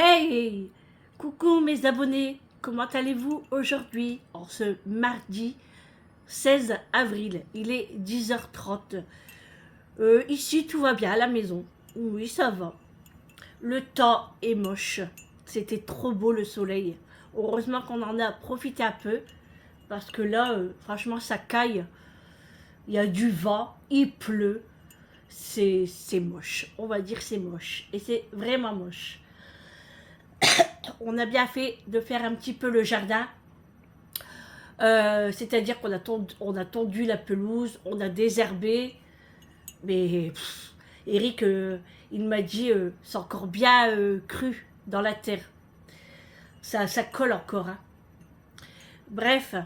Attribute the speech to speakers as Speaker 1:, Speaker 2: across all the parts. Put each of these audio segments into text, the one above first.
Speaker 1: Hey! Coucou mes abonnés, comment allez-vous aujourd'hui en ce mardi 16 avril? Il est 10h30. Ici tout va bien à la maison. Oui, ça va. Le temps est moche. C'était trop beau le soleil. Heureusement qu'on en a profité un peu parce que là, franchement, ça caille. Il y a du vent, il pleut. C'est moche. On va dire c'est moche. Et c'est vraiment moche. On a bien fait de faire un petit peu le jardin. C'est-à-dire qu'on a tondu la pelouse, on a désherbé. Mais Eric, il m'a dit, c'est encore bien cru dans la terre. Ça colle encore. Hein. Bref,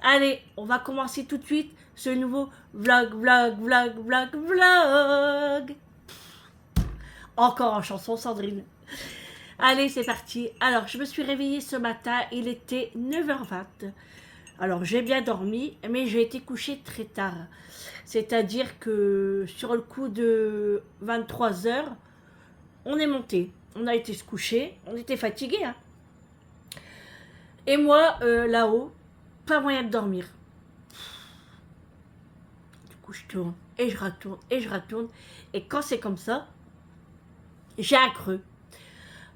Speaker 1: allez, on va commencer tout de suite ce nouveau vlog. Encore en chanson, Sandrine. Allez, c'est parti. Alors, je me suis réveillée ce matin, il était 9h20. Alors, j'ai bien dormi, mais j'ai été couchée très tard. C'est-à-dire que sur le coup de 23h, on est monté. On a été se coucher, on était fatigués. Hein. Et moi, là-haut, pas moyen de dormir. Du coup, je tourne, et je retourne, et je retourne. Et quand c'est comme ça, j'ai un creux.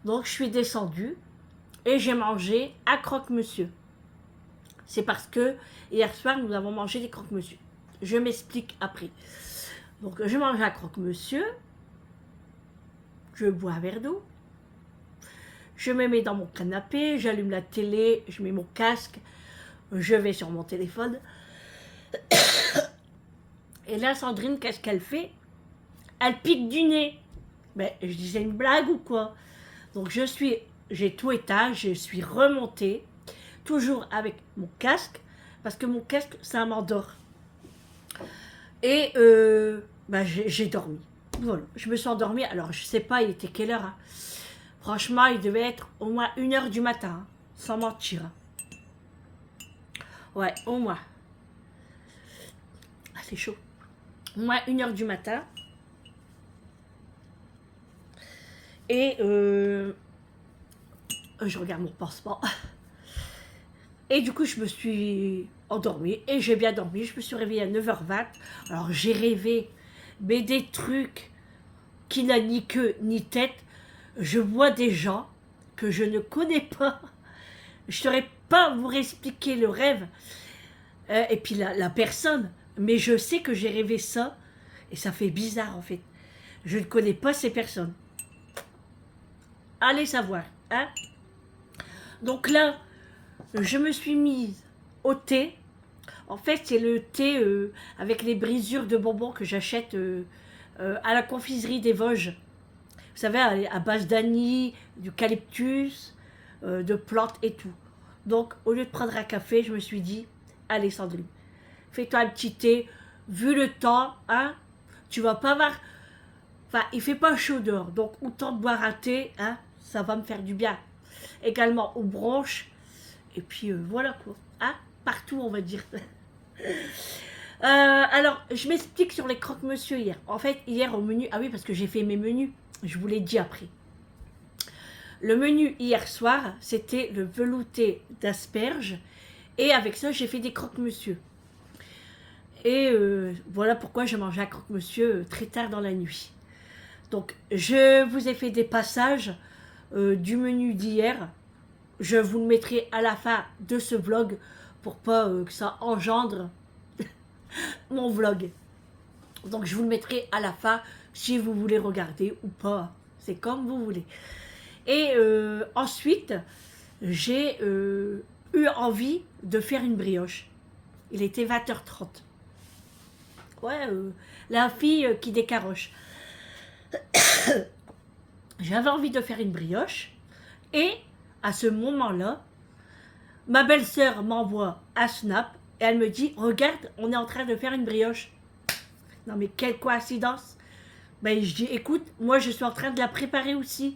Speaker 1: Donc, je suis descendue et j'ai mangé un croque-monsieur. C'est parce que hier soir, nous avons mangé des croque-monsieur. Je m'explique après. Donc, je mange un croque-monsieur. Je bois un verre d'eau. Je me mets dans mon canapé. J'allume la télé. Je mets mon casque. Je vais sur mon téléphone. Et là, Sandrine, qu'est-ce qu'elle fait? Elle pique du nez. Mais je disais une blague ou quoi? Donc, j'ai tout éteint. Je suis remontée. Toujours avec mon casque. Parce que mon casque, ça m'endort. Et j'ai dormi. Voilà, je me suis endormie. Alors, je sais pas, il était quelle heure. Hein. Franchement, il devait être au moins 1h du matin. Hein, sans mentir. Hein. Ouais, au moins. Ah, c'est chaud. Au moins 1h du matin. Et je regarde mon pansement. Et du coup, je me suis endormie et j'ai bien dormi. Je me suis réveillée à 9h20. Alors, j'ai rêvé, mais des trucs qui n'ont ni queue ni tête. Je vois des gens que je ne connais pas. Je ne saurais pas vous expliquer le rêve et puis la personne. Mais je sais que j'ai rêvé ça et ça fait bizarre en fait. Je ne connais pas ces personnes. Allez savoir. Hein? Donc là, je me suis mise au thé. En fait, c'est le thé avec les brisures de bonbons que j'achète à la confiserie des Vosges. Vous savez, à base d'anis, d'eucalyptus, de plantes et tout. Donc, au lieu de prendre un café, je me suis dit, allez Sandrine, fais-toi un petit thé. Vu le temps, hein, tu vas pas avoir... Enfin, il fait pas chaud dehors, donc autant de boire un thé, hein, ça va me faire du bien. Également aux bronches. Et puis voilà quoi. Hein, partout on va dire. Alors, je m'explique sur les croque-monsieur hier. En fait, hier au menu... Ah oui, parce que j'ai fait mes menus. Je vous l'ai dit après. Le menu hier soir, c'était le velouté d'asperges. Et avec ça, j'ai fait des croque-monsieur. Et voilà pourquoi je mangeais un croque-monsieur très tard dans la nuit. Donc, je vous ai fait des passages du menu d'hier. Je vous le mettrai à la fin de ce vlog pour pas que ça engendre mon vlog. Donc je vous le mettrai à la fin si vous voulez regarder ou pas. C'est comme vous voulez. Et ensuite, j'ai eu envie de faire une brioche. Il était 20h30. Ouais, la fille qui décaroche. J'avais envie de faire une brioche. Et à ce moment-là, ma belle-sœur m'envoie un snap et elle me dit, regarde, on est en train de faire une brioche. Non mais quelle coïncidence. Ben je dis, écoute, moi je suis en train de la préparer aussi.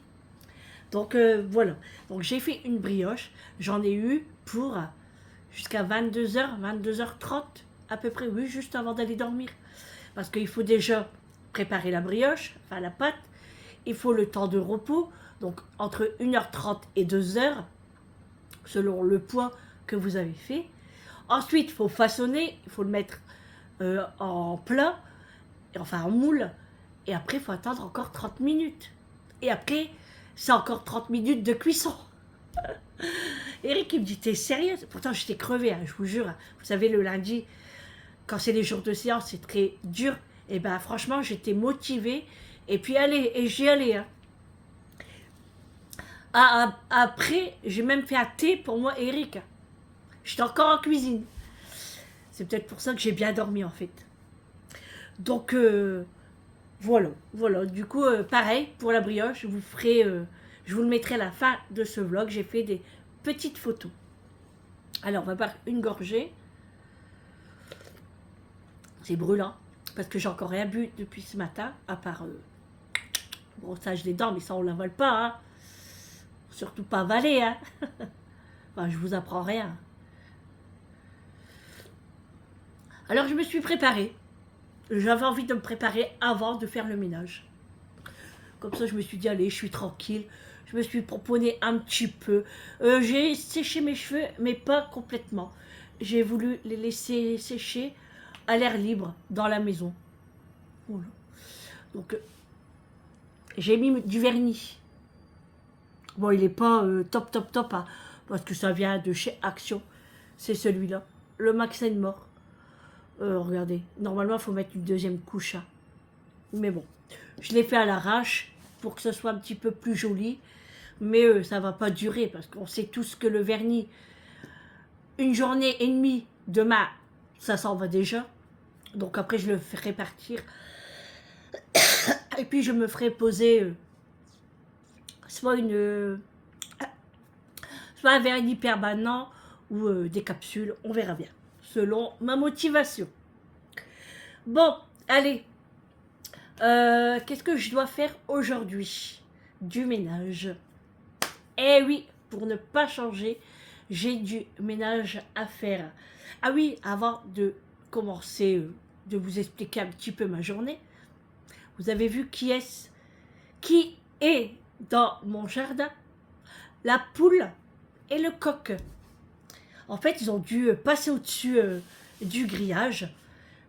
Speaker 1: Donc voilà. Donc j'ai fait une brioche. J'en ai eu pour jusqu'à 22h, 22h30 à peu près. Oui, juste avant d'aller dormir. Parce qu'il faut déjà préparer la brioche, enfin la pâte. Il faut le temps de repos. Donc entre 1h30 et 2h, selon le poids que vous avez fait. Ensuite, il faut façonner, il faut le mettre en plat, enfin en moule. Et après, il faut attendre encore 30 minutes. Et après, c'est encore 30 minutes de cuisson. Eric, il me dit, t'es sérieuse? Pourtant, j'étais crevée, hein, je vous jure. Vous savez, le lundi, quand c'est les jours de séance, c'est très dur. Et ben, franchement, j'étais motivée. Et puis, allez, et j'y allais. Hein. Après, j'ai même fait un thé pour moi et Eric. J'étais encore en cuisine. C'est peut-être pour ça que j'ai bien dormi, en fait. Donc, voilà. Du coup, pareil, pour la brioche, je vous le mettrai à la fin de ce vlog. J'ai fait des petites photos. Alors, on va boire une gorgée. C'est brûlant, parce que j'ai encore rien bu depuis ce matin, à part brossage des dents, mais ça, on l'avale pas, hein. Surtout pas avaler, hein. Enfin, je vous apprends rien. Alors, je me suis préparée. J'avais envie de me préparer avant de faire le ménage. Comme ça, je me suis dit, allez, je suis tranquille. Je me suis proposé un petit peu. J'ai séché mes cheveux, mais pas complètement. J'ai voulu les laisser sécher à l'air libre dans la maison. Voilà. Donc, j'ai mis du vernis. Bon, il n'est pas top, hein, parce que ça vient de chez Action. C'est celui-là, le Max & More. Regardez, normalement, il faut mettre une deuxième couche. Hein. Mais bon, je l'ai fait à l'arrache pour que ce soit un petit peu plus joli. Mais ça ne va pas durer parce qu'on sait tous que le vernis, une journée et demie, demain, ça s'en va déjà. Donc après, je le ferai partir. Et puis, je me ferai poser soit un vernis permanent ou des capsules. On verra bien, selon ma motivation. Bon, allez. Qu'est-ce que je dois faire aujourd'hui? Du ménage. Eh oui, pour ne pas changer, j'ai du ménage à faire. Ah oui, avant de commencer, de vous expliquer un petit peu ma journée, vous avez vu qui est dans mon jardin? La poule et le coq. En fait, ils ont dû passer au-dessus du grillage.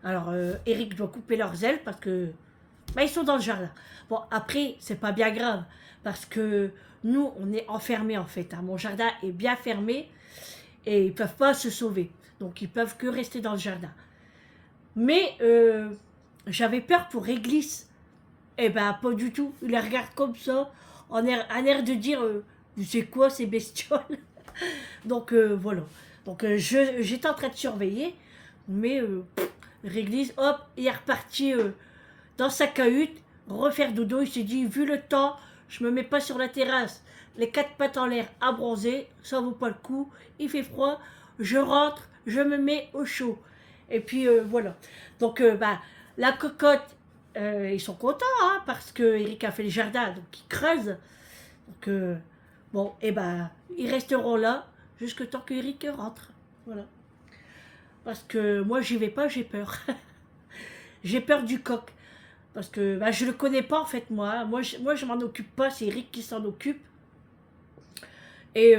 Speaker 1: Alors, Eric doit couper leurs ailes parce que ils sont dans le jardin. Bon, après, c'est pas bien grave parce que nous, on est enfermés en fait. Hein. Mon jardin est bien fermé et ils peuvent pas se sauver. Donc, ils peuvent que rester dans le jardin. Mais j'avais peur pour Réglisse. Eh ben, pas du tout. Il les regarde comme ça, en air de dire c'est quoi ces bestioles? Donc, voilà. Donc, j'étais en train de surveiller, mais Réglisse, hop, il est reparti dans sa cahute, refaire dodo. Il s'est dit, vu le temps, je me mets pas sur la terrasse, les quatre pattes en l'air à bronzer, ça vaut pas le coup, il fait froid, je rentre, je me mets au chaud. Et puis voilà. Donc la cocotte, ils sont contents, hein, parce que Eric a fait le jardin, donc ils creusent. Donc bon, et ils resteront là jusqu'à temps que Eric rentre. Voilà. Parce que moi j'y vais pas, j'ai peur. J'ai peur du coq. Parce que je le connais pas en fait moi. Moi je m'en occupe pas, c'est Eric qui s'en occupe. Et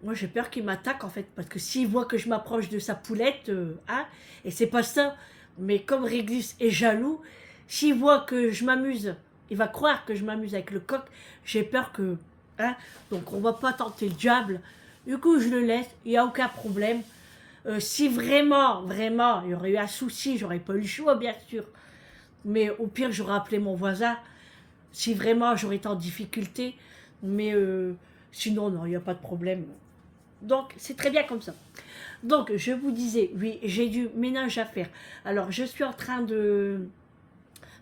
Speaker 1: moi j'ai peur qu'il m'attaque en fait. Parce que s'il voit que je m'approche de sa poulette, hein, et c'est pas ça. Mais comme Réglisse est jaloux, s'il voit que je m'amuse, il va croire que je m'amuse avec le coq. J'ai peur que... Hein, donc on va pas tenter le diable. Du coup je le laisse, il n'y a aucun problème. Si vraiment, il y aurait eu un souci, j'aurais pas eu le choix bien sûr. Mais au pire, j'aurais appelé mon voisin si vraiment j'aurais été en difficulté. Mais sinon, non, il n'y a pas de problème. Donc, c'est très bien comme ça. Donc, je vous disais, oui, j'ai du ménage à faire. Alors, je suis en train de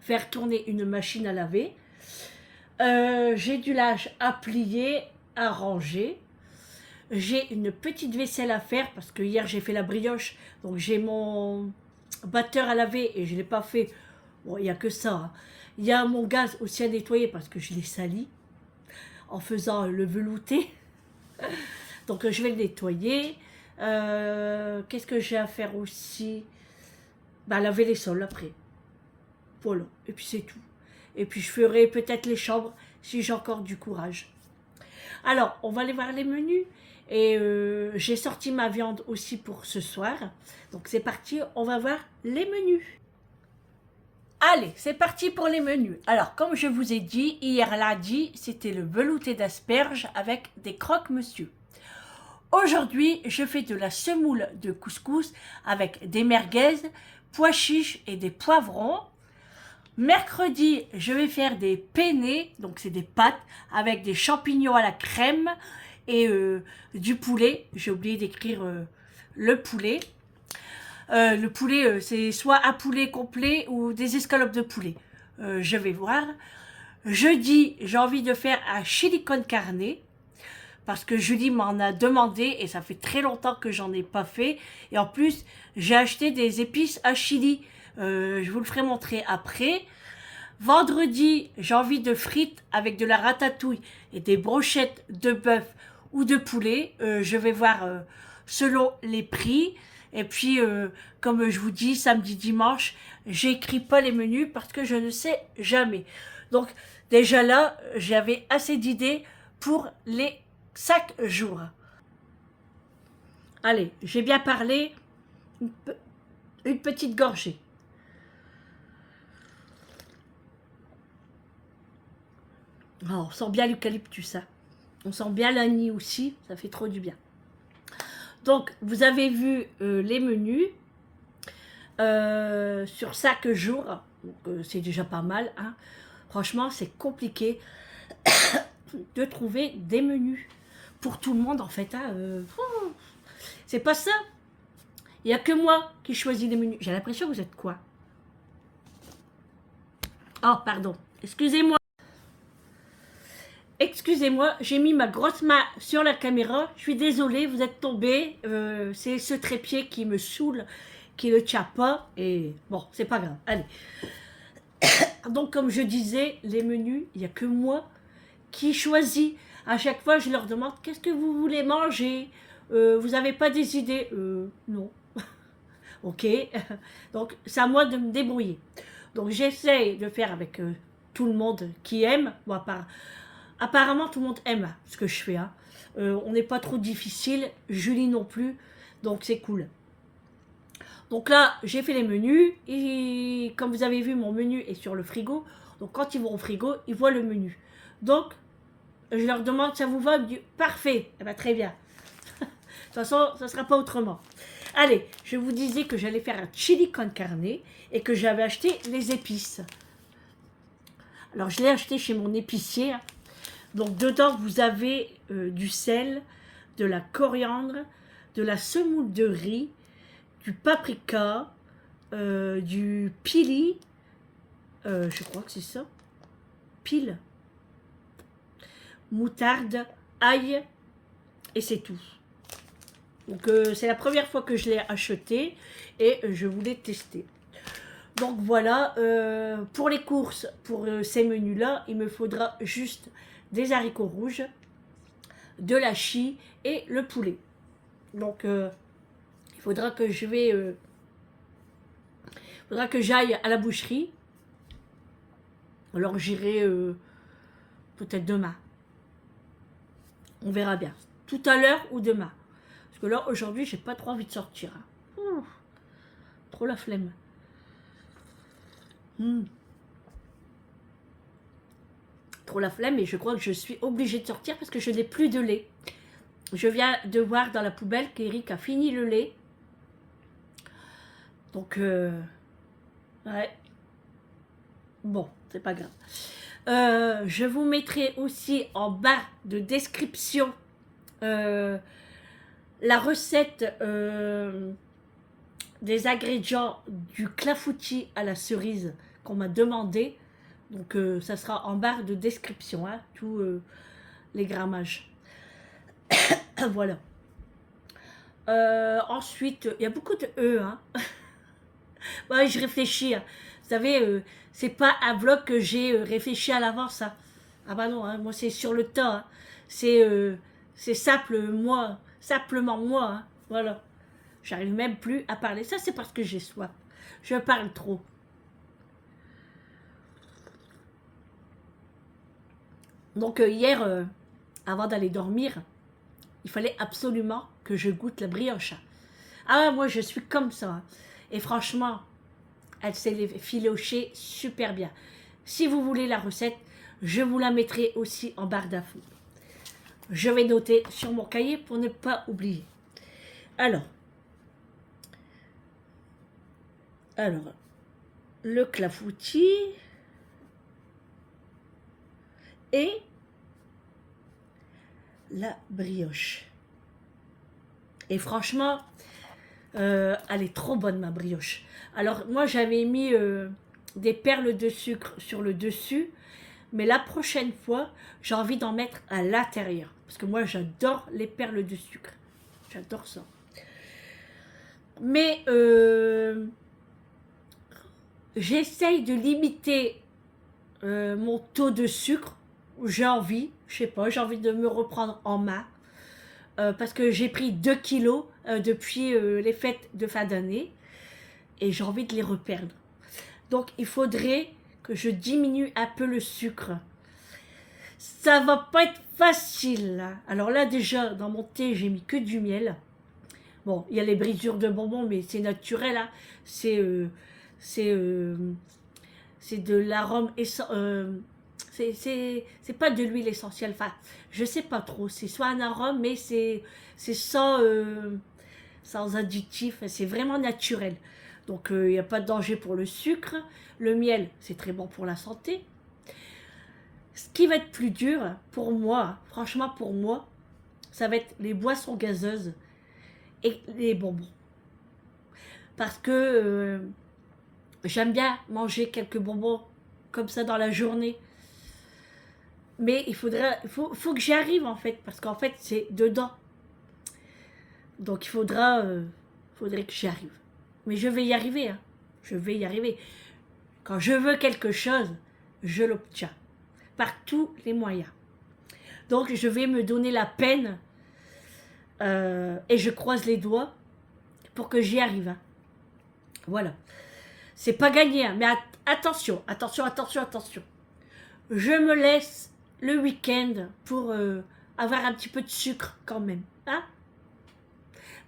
Speaker 1: faire tourner une machine à laver. J'ai du linge à plier, à ranger. J'ai une petite vaisselle à faire parce que hier, j'ai fait la brioche. Donc, j'ai mon batteur à laver et je ne l'ai pas fait. Bon, il n'y a que ça. Hein. Il y a mon gaz aussi à nettoyer parce que je l'ai sali en faisant le velouté. Donc, je vais le nettoyer. Qu'est-ce que j'ai à faire aussi? Laver les sols après. Voilà. Et puis, c'est tout. Et puis, je ferai peut-être les chambres si j'ai encore du courage. Alors, on va aller voir les menus. Et j'ai sorti ma viande aussi pour ce soir. Donc c'est parti, on va voir les menus. Allez, c'est parti pour les menus. Alors, comme je vous ai dit, hier lundi, c'était le velouté d'asperges avec des croque-monsieur. Aujourd'hui, je fais de la semoule de couscous avec des merguez, pois chiches et des poivrons. Mercredi, je vais faire des penne, donc c'est des pâtes avec des champignons à la crème et du poulet. J'ai oublié d'écrire le poulet. Le poulet, c'est soit un poulet complet ou des escalopes de poulet. Je vais voir. Jeudi, j'ai envie de faire un chili con carne parce que Julie m'en a demandé et ça fait très longtemps que j'en ai pas fait. Et en plus, j'ai acheté des épices à chili. Je vous le ferai montrer après. Vendredi, j'ai envie de frites avec de la ratatouille et des brochettes de bœuf ou de poulet. Je vais voir selon les prix. Et puis, comme je vous dis, samedi, dimanche, j'écris pas les menus parce que je ne sais jamais. Donc, déjà là, j'avais assez d'idées pour les 5 jours. Allez, j'ai bien parlé. Une petite gorgée. Oh, on sent bien l'eucalyptus, hein. On sent bien l'anis aussi, ça fait trop du bien. Donc, vous avez vu les menus sur 5 jours. C'est déjà pas mal, hein. Franchement, c'est compliqué de trouver des menus pour tout le monde, en fait, hein. C'est pas ça. Il n'y a que moi qui choisis les menus. J'ai l'impression que vous êtes quoi? Oh, pardon. Excusez-moi. Excusez-moi, j'ai mis ma grosse main sur la caméra. Je suis désolée, vous êtes tombé. C'est ce trépied qui me saoule, qui ne tient pas. Et bon, c'est pas grave. Allez. Donc, comme je disais, les menus, il n'y a que moi qui choisis. À chaque fois, je leur demande qu'est-ce que vous voulez manger. Vous n'avez pas des idées? Non. Ok. Donc, c'est à moi de me débrouiller. Donc, j'essaie de faire avec tout le monde qui aime. Bon, apparemment, tout le monde aime ce que je fais. Hein. On n'est pas trop difficile. Julie non plus. Donc, c'est cool. Donc là, j'ai fait les menus. Et comme vous avez vu, mon menu est sur le frigo. Donc, quand ils vont au frigo, ils voient le menu. Donc, je leur demande, ça vous va? Ils me disent, parfait. Eh bien, très bien. De toute façon, ça ne sera pas autrement. Allez, je vous disais que j'allais faire un chili con carne et que j'avais acheté les épices. Alors, je l'ai acheté chez mon épicier. Donc, dedans, vous avez du sel, de la coriandre, de la semoule de riz, du paprika, du pili, je crois que c'est ça, pile, moutarde, ail, et c'est tout. Donc, c'est la première fois que je l'ai acheté et je voulais tester. Donc, voilà, pour les courses, pour ces menus-là, il me faudra juste des haricots rouges, de la chie et le poulet. Donc, il faudra que j'aille à la boucherie. Alors, j'irai peut-être demain. On verra bien. Tout à l'heure ou demain. Parce que là, aujourd'hui, j'ai pas trop envie de sortir. Hein. Trop la flemme. Trop la flemme et je crois que je suis obligée de sortir parce que je n'ai plus de lait. Je viens de voir dans la poubelle qu'Eric a fini le lait. Donc, ouais. Bon, c'est pas grave. Je vous mettrai aussi en bas de description la recette des ingrédients du clafoutis à la cerise qu'on m'a demandé. Donc, ça sera en barre de description, hein, tous les grammages. Voilà. Ensuite, il y a beaucoup de E. Hein. Ouais, je réfléchis. Hein. Vous savez, c'est pas un vlog que j'ai réfléchi à l'avance. Hein. Ah bah non, hein, moi c'est sur le tas. Hein. C'est simplement moi. Hein. Voilà. J'arrive même plus à parler. Ça, c'est parce que j'ai soif. Je parle trop. Donc hier, avant d'aller dormir, il fallait absolument que je goûte la brioche. Ah, moi, je suis comme ça. Hein. Et franchement, elle s'est filochée super bien. Si vous voulez la recette, je vous la mettrai aussi en barre d'infos. Je vais noter sur mon cahier pour ne pas oublier. Alors, le clafoutis et la brioche. Et franchement, elle est trop bonne ma brioche. Alors moi j'avais mis des perles de sucre sur le dessus, mais la prochaine fois j'ai envie d'en mettre à l'intérieur. Parce que moi j'adore les perles de sucre. J'adore ça. Mais j'essaye de limiter mon taux de sucre. J'ai envie, je sais pas, j'ai envie de me reprendre en main. Parce que j'ai pris 2 kilos depuis les fêtes de fin d'année. Et j'ai envie de les reperdre. Donc il faudrait que je diminue un peu le sucre. Ça va pas être facile. Là. Alors là déjà, dans mon thé, j'ai mis que du miel. Bon, il y a les brisures de bonbons, mais c'est naturel. Hein. C'est de l'arôme c'est pas de l'huile essentielle. Enfin, je sais pas trop. C'est soit un arôme, mais c'est sans additifs. C'est vraiment naturel. Donc il n'y a pas de danger pour le sucre. Le miel, c'est très bon pour la santé. Ce qui va être plus dur pour moi, franchement pour moi, ça va être les boissons gazeuses et les bonbons. Parce que j'aime bien manger quelques bonbons comme ça dans la journée. Mais il faut que j'y arrive en fait, parce qu'en fait c'est dedans. Donc il faudrait que j'y arrive. Mais je vais y arriver, hein. Je vais y arriver. Quand je veux quelque chose, je l'obtiens. Par tous les moyens. Donc je vais me donner la peine et je croise les doigts pour que j'y arrive. Hein. Voilà. C'est pas gagné, hein, mais attention. Je me laisse le week-end pour avoir un petit peu de sucre quand même. Hein.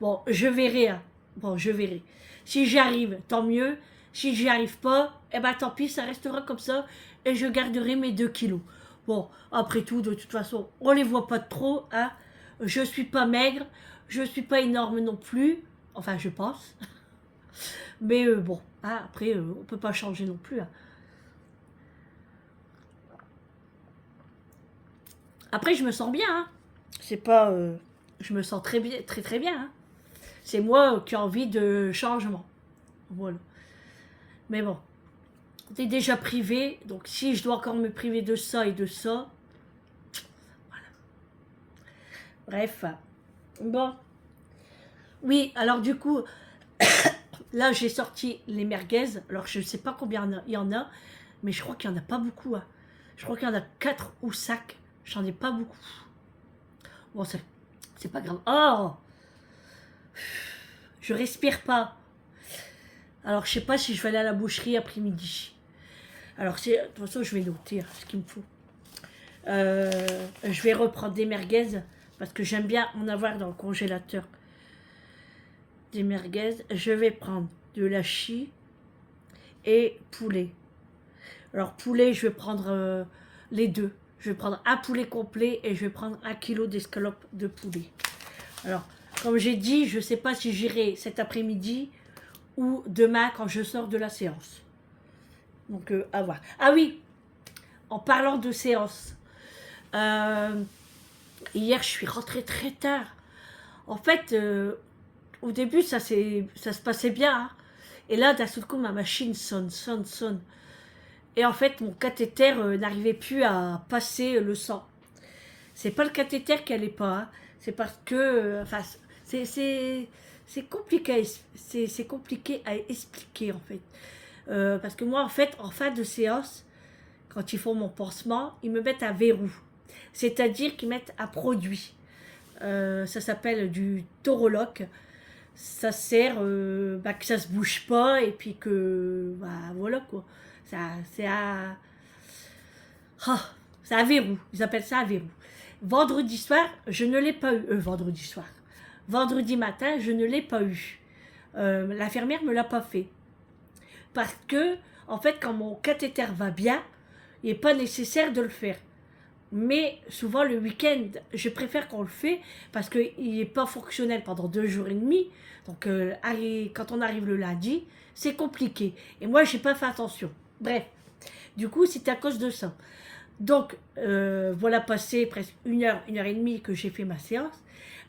Speaker 1: Bon, je verrai. Hein. Bon, je verrai. Si j'y arrive, tant mieux. Si j'y arrive pas, eh ben tant pis, ça restera comme ça et je garderai mes 2 kilos. Bon, après tout, de toute façon, on les voit pas trop. Hein. Je suis pas maigre, je suis pas énorme non plus. Enfin, je pense. Mais bon, hein, après, on peut pas changer non plus. Hein. Après, je me sens bien. Hein. C'est pas, je me sens très bien, très bien. Hein. C'est moi qui ai envie de changement. Voilà. Mais bon, t'es déjà privé, donc si je dois encore me priver de ça et de ça, voilà. Bref. Bon. Oui, alors du coup, là j'ai sorti les merguez. Alors je ne sais pas combien il y en a, mais je crois qu'il n'y en a pas beaucoup. Hein. Je crois qu'il y en a 4 ou 5. J'en ai pas beaucoup. Bon, c'est pas grave. Oh, je respire pas. Alors je sais pas si je vais aller à la boucherie après-midi. Alors de toute façon je vais noter ce qu'il me faut. Je vais reprendre des merguez parce que j'aime bien en avoir dans le congélateur. Des merguez. Je vais prendre de l'hachis et poulet. Alors poulet, je vais prendre les deux. Je vais prendre un poulet complet et je vais prendre 1 kilo d'escalope de poulet. Alors, comme j'ai dit, je ne sais pas si j'irai cet après-midi ou demain quand je sors de la séance. Donc, à voir. Ah oui, en parlant de séance, hier, je suis rentrée très tard. En fait, au début, ça se passait bien. Hein. Et là, d'un seul coup, ma machine sonne. Et en fait, mon cathéter n'arrivait plus à passer le sang. C'est pas le cathéter qui allait pas. Hein. C'est parce que... Enfin, c'est compliqué, c'est compliqué à expliquer, en fait. Parce que moi, en fait, en fin de séance, quand ils font mon pansement, ils me mettent un verrou. C'est-à-dire qu'ils mettent un produit. Ça s'appelle du Toroloc. Ça sert que ça se bouge pas et puis que... voilà, quoi. C'est C'est un verrou, ils appellent ça un verrou. Vendredi soir, je ne l'ai pas eu. Vendredi soir. Vendredi matin, je ne l'ai pas eu. L'infirmière me l'a pas fait. Parce que, en fait, quand mon cathéter va bien, il n'est pas nécessaire de le faire. Mais souvent, le week-end, je préfère qu'on le fait parce qu'il n'est pas fonctionnel pendant 2 jours et demi. Donc, quand on arrive le lundi, c'est compliqué. Et moi, je n'ai pas fait attention. Bref, du coup, c'est à cause de ça. Donc, voilà passé presque 1 heure et demie que j'ai fait ma séance.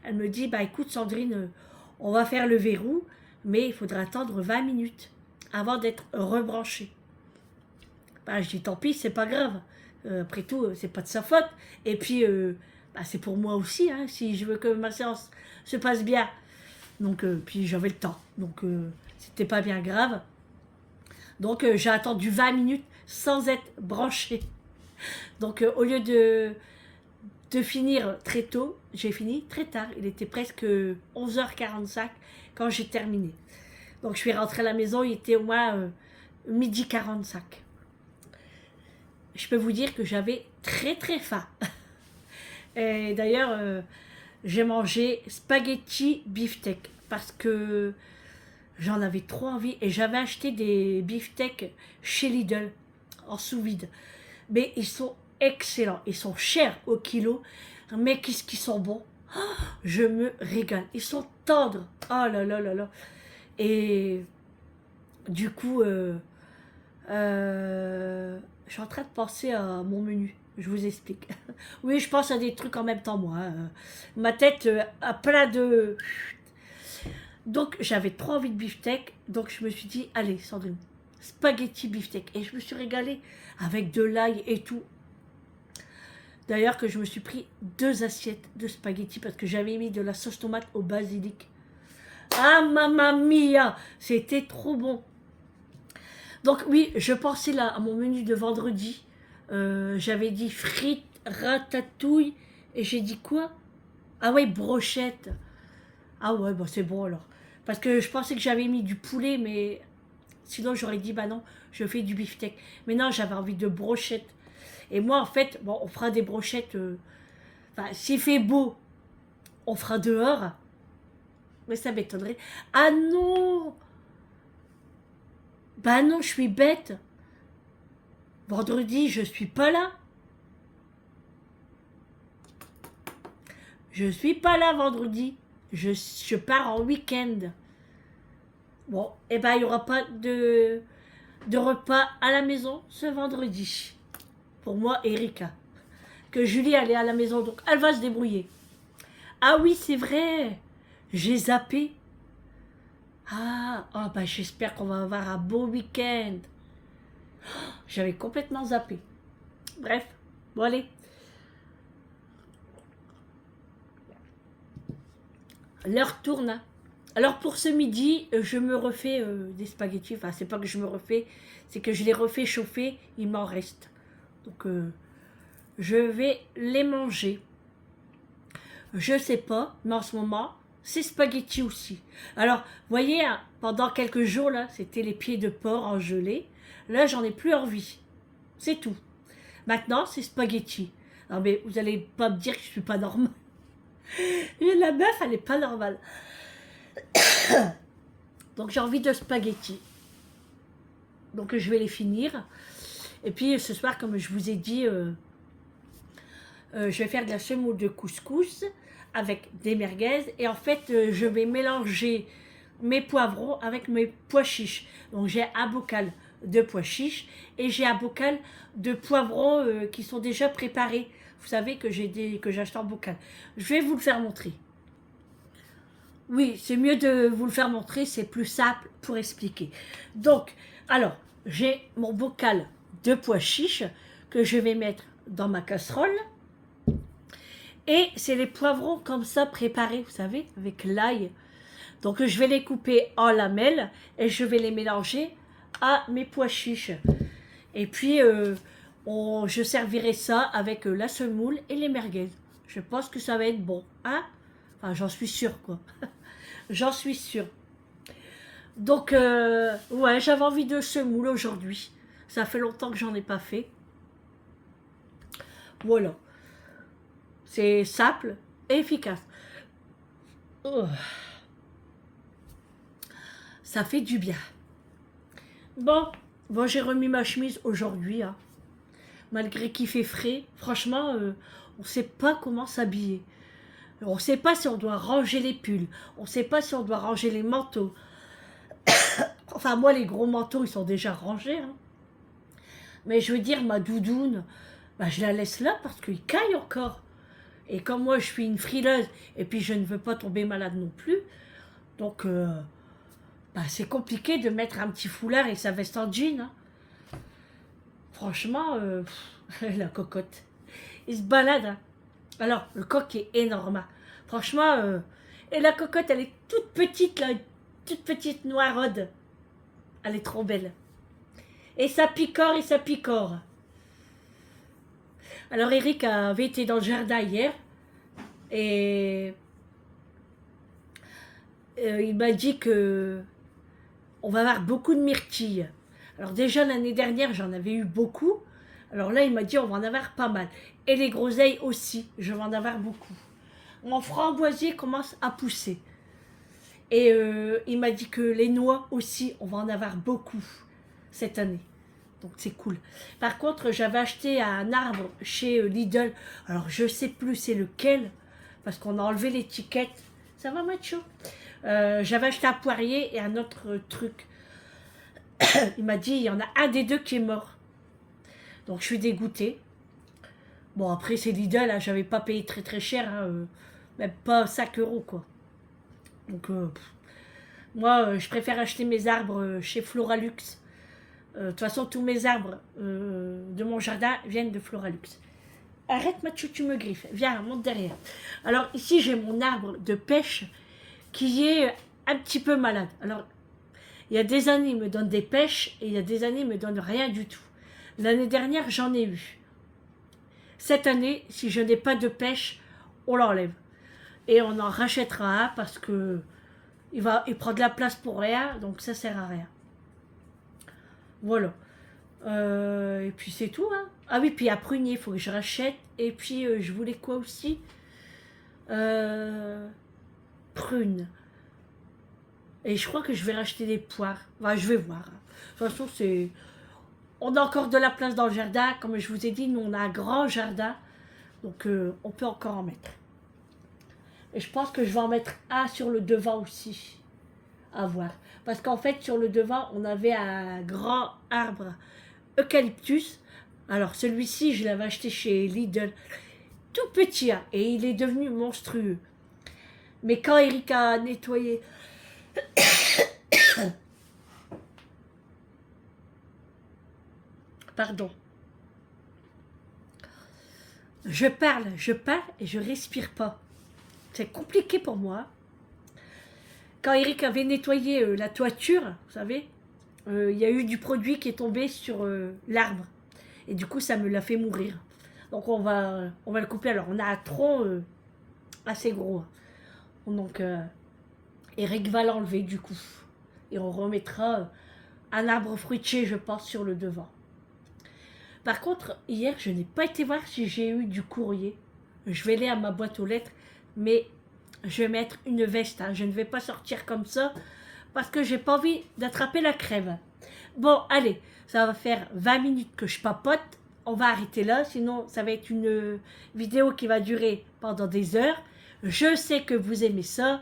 Speaker 1: Elle me dit, bah écoute Sandrine, on va faire le verrou, mais il faudra attendre 20 minutes avant d'être rebranché. Bah, je dis, tant pis, c'est pas grave. Après tout, c'est pas de sa faute. Et puis, bah, c'est pour moi aussi, hein, si je veux que ma séance se passe bien. Donc, puis j'avais le temps. Donc, c'était pas bien grave. Donc, j'ai attendu 20 minutes sans être branché. Donc, au lieu de finir très tôt, j'ai fini très tard. Il était presque 11h45 quand j'ai terminé. Donc, je suis rentrée à la maison, il était au moins 12h45. Je peux vous dire que j'avais très très faim. Et d'ailleurs, j'ai mangé spaghetti beefsteak parce que j'en avais trop envie et j'avais acheté des beefsteaks chez Lidl en sous-vide. Mais ils sont excellents, ils sont chers au kilo, mais qu'est-ce qu'ils sont bons. Oh, je me régale, ils sont tendres. Oh là là là là. Et du coup, je suis en train de penser à mon menu. Je vous explique. Oui, je pense à des trucs en même temps, moi. Ma tête a plein de... Donc, j'avais trop envie de beefsteak. Donc, je me suis dit, allez, Sandrine, spaghetti beefsteak. Et je me suis régalée avec de l'ail et tout. D'ailleurs, que je me suis pris 2 assiettes de spaghetti parce que j'avais mis de la sauce tomate au basilic. Ah, mamma mia! C'était trop bon. Donc oui, je pensais là à mon menu de vendredi. J'avais dit frites, ratatouille. Et j'ai dit quoi? Ah ouais, brochette. Ah ouais, bah c'est bon alors. Parce que je pensais que j'avais mis du poulet, mais sinon j'aurais dit bah non, je fais du beefsteak. Mais non, j'avais envie de brochette. Et moi en fait, bon, on fera des brochettes. Enfin, s'il fait beau, on fera dehors. Mais ça m'étonnerait. Ah non! Bah non, je suis bête. Vendredi, je suis pas là. Je suis pas là vendredi. Je pars en week-end. Bon, et ben il n'y aura pas de repas à la maison ce vendredi. Pour moi, Erika. Que Julie, elle est à la maison, donc elle va se débrouiller. Ah oui, c'est vrai. J'ai zappé. Ah, oh, bah j'espère qu'on va avoir un beau week-end. J'avais complètement zappé. Bref, bon allez. L'heure tourne. Alors pour ce midi, je me refais des spaghettis. Enfin, c'est pas que je me refais, c'est que je les refais chauffer. Il m'en reste. Donc, je vais les manger. Je sais pas, mais en ce moment, c'est spaghetti aussi. Alors, vous voyez, hein, pendant quelques jours, là, c'était les pieds de porc en gelée. Là, j'en ai plus envie. C'est tout. Maintenant, c'est spaghetti. Non, mais vous allez pas me dire que je suis pas normale. La meuf, elle est pas normale. Donc, j'ai envie de spaghetti. Donc, je vais les finir. Et puis, ce soir, comme je vous ai dit, je vais faire de la semoule de couscous avec des merguez. Et en fait, je vais mélanger mes poivrons avec mes pois chiches. Donc, j'ai un bocal de pois chiches et j'ai un bocal de poivrons qui sont déjà préparés. Vous savez que j'ai acheté en bocal. Je vais vous le faire montrer. Oui, c'est mieux de vous le faire montrer, c'est plus simple pour expliquer. Donc, alors, j'ai mon bocal de pois chiches que je vais mettre dans ma casserole. Et c'est les poivrons comme ça préparés, vous savez, avec l'ail. Donc, je vais les couper en lamelles et je vais les mélanger à mes pois chiches. Et puis, je servirai ça avec la semoule et les merguez. Je pense que ça va être bon, hein? Enfin, j'en suis sûre, quoi. J'en suis sûre. Donc, ouais, j'avais envie de semoule aujourd'hui. Ça fait longtemps que j'en ai pas fait. Voilà. C'est simple et efficace. Oh. Ça fait du bien. Bon, j'ai remis ma chemise aujourd'hui, hein. Malgré qu'il fait frais. Franchement, on ne sait pas comment s'habiller. On ne sait pas si on doit ranger les pulls. On ne sait pas si on doit ranger les manteaux. Enfin, moi, les gros manteaux, ils sont déjà rangés, hein. Mais je veux dire, ma doudoune, bah, je la laisse là parce qu'il caille encore. Et comme moi, je suis une frileuse, et puis je ne veux pas tomber malade non plus, donc bah, c'est compliqué de mettre un petit foulard et sa veste en jean, hein. Franchement, la cocotte. Il se balade, hein. Alors, le coq est énorme, hein. Franchement, et la cocotte, elle est toute petite, là, toute petite noiraude. Elle est trop belle. Et ça picore, et ça picore. Alors, Eric avait été dans le jardin hier, et il m'a dit que on va avoir beaucoup de myrtilles. Alors déjà l'année dernière j'en avais eu beaucoup. Alors là il m'a dit on va en avoir pas mal. Et les groseilles aussi, je vais en avoir beaucoup. Mon framboisier commence à pousser. Et il m'a dit que les noix aussi, on va en avoir beaucoup cette année. Donc c'est cool. Par contre j'avais acheté un arbre chez Lidl. Alors je sais plus c'est lequel. Parce qu'on a enlevé l'étiquette. Ça va macho? J'avais acheté un poirier et un autre truc. Il m'a dit, il y en a un des deux qui est mort. Donc je suis dégoûtée. Bon, après c'est Lidl, hein, j'avais pas payé très très cher, hein, même pas 5 euros quoi. Donc moi je préfère acheter mes arbres chez Floralux. De toute façon tous mes arbres de mon jardin viennent de Floralux. Arrête Mathieu, tu me griffes. Viens, monte derrière. Alors ici j'ai mon arbre de pêche qui est un petit peu malade. Alors il y a des années il me donne des pêches et il y a des années il me donne rien du tout. L'année dernière j'en ai eu. Cette année si je n'ai pas de pêche on l'enlève. Et on en rachètera un parce que il prend de la place pour rien donc ça sert à rien. Voilà. Et puis c'est tout, hein. Ah oui, puis à prunier, il faut que je rachète. Et puis je voulais quoi aussi? Prunes. Et je crois que je vais racheter des poires. Enfin, je vais voir. De toute façon, c'est... On a encore de la place dans le jardin. Comme je vous ai dit, nous, on a un grand jardin. Donc, on peut encore en mettre. Et je pense que je vais en mettre un sur le devant aussi. À voir. Parce qu'en fait, sur le devant, on avait un grand arbre eucalyptus. Alors, celui-ci, je l'avais acheté chez Lidl. Tout petit, hein, et il est devenu monstrueux. Mais quand Eric a nettoyé... Pardon. Je parle et je respire pas. C'est compliqué pour moi. Quand Eric avait nettoyé la toiture, vous savez, il y a eu du produit qui est tombé sur l'arbre. Et du coup, ça me l'a fait mourir. Donc, on va le couper. Alors, on a un tronc assez gros. Donc, Eric va l'enlever du coup. Et on remettra un arbre fruitier, je pense, sur le devant. Par contre, hier, je n'ai pas été voir si j'ai eu du courrier. Je vais aller à ma boîte aux lettres, mais je vais mettre une veste. Hein. Je ne vais pas sortir comme ça parce que j'ai pas envie d'attraper la crève. Bon, allez, ça va faire 20 minutes que je papote. On va arrêter là, sinon ça va être une vidéo qui va durer pendant des heures. Je sais que vous aimez ça.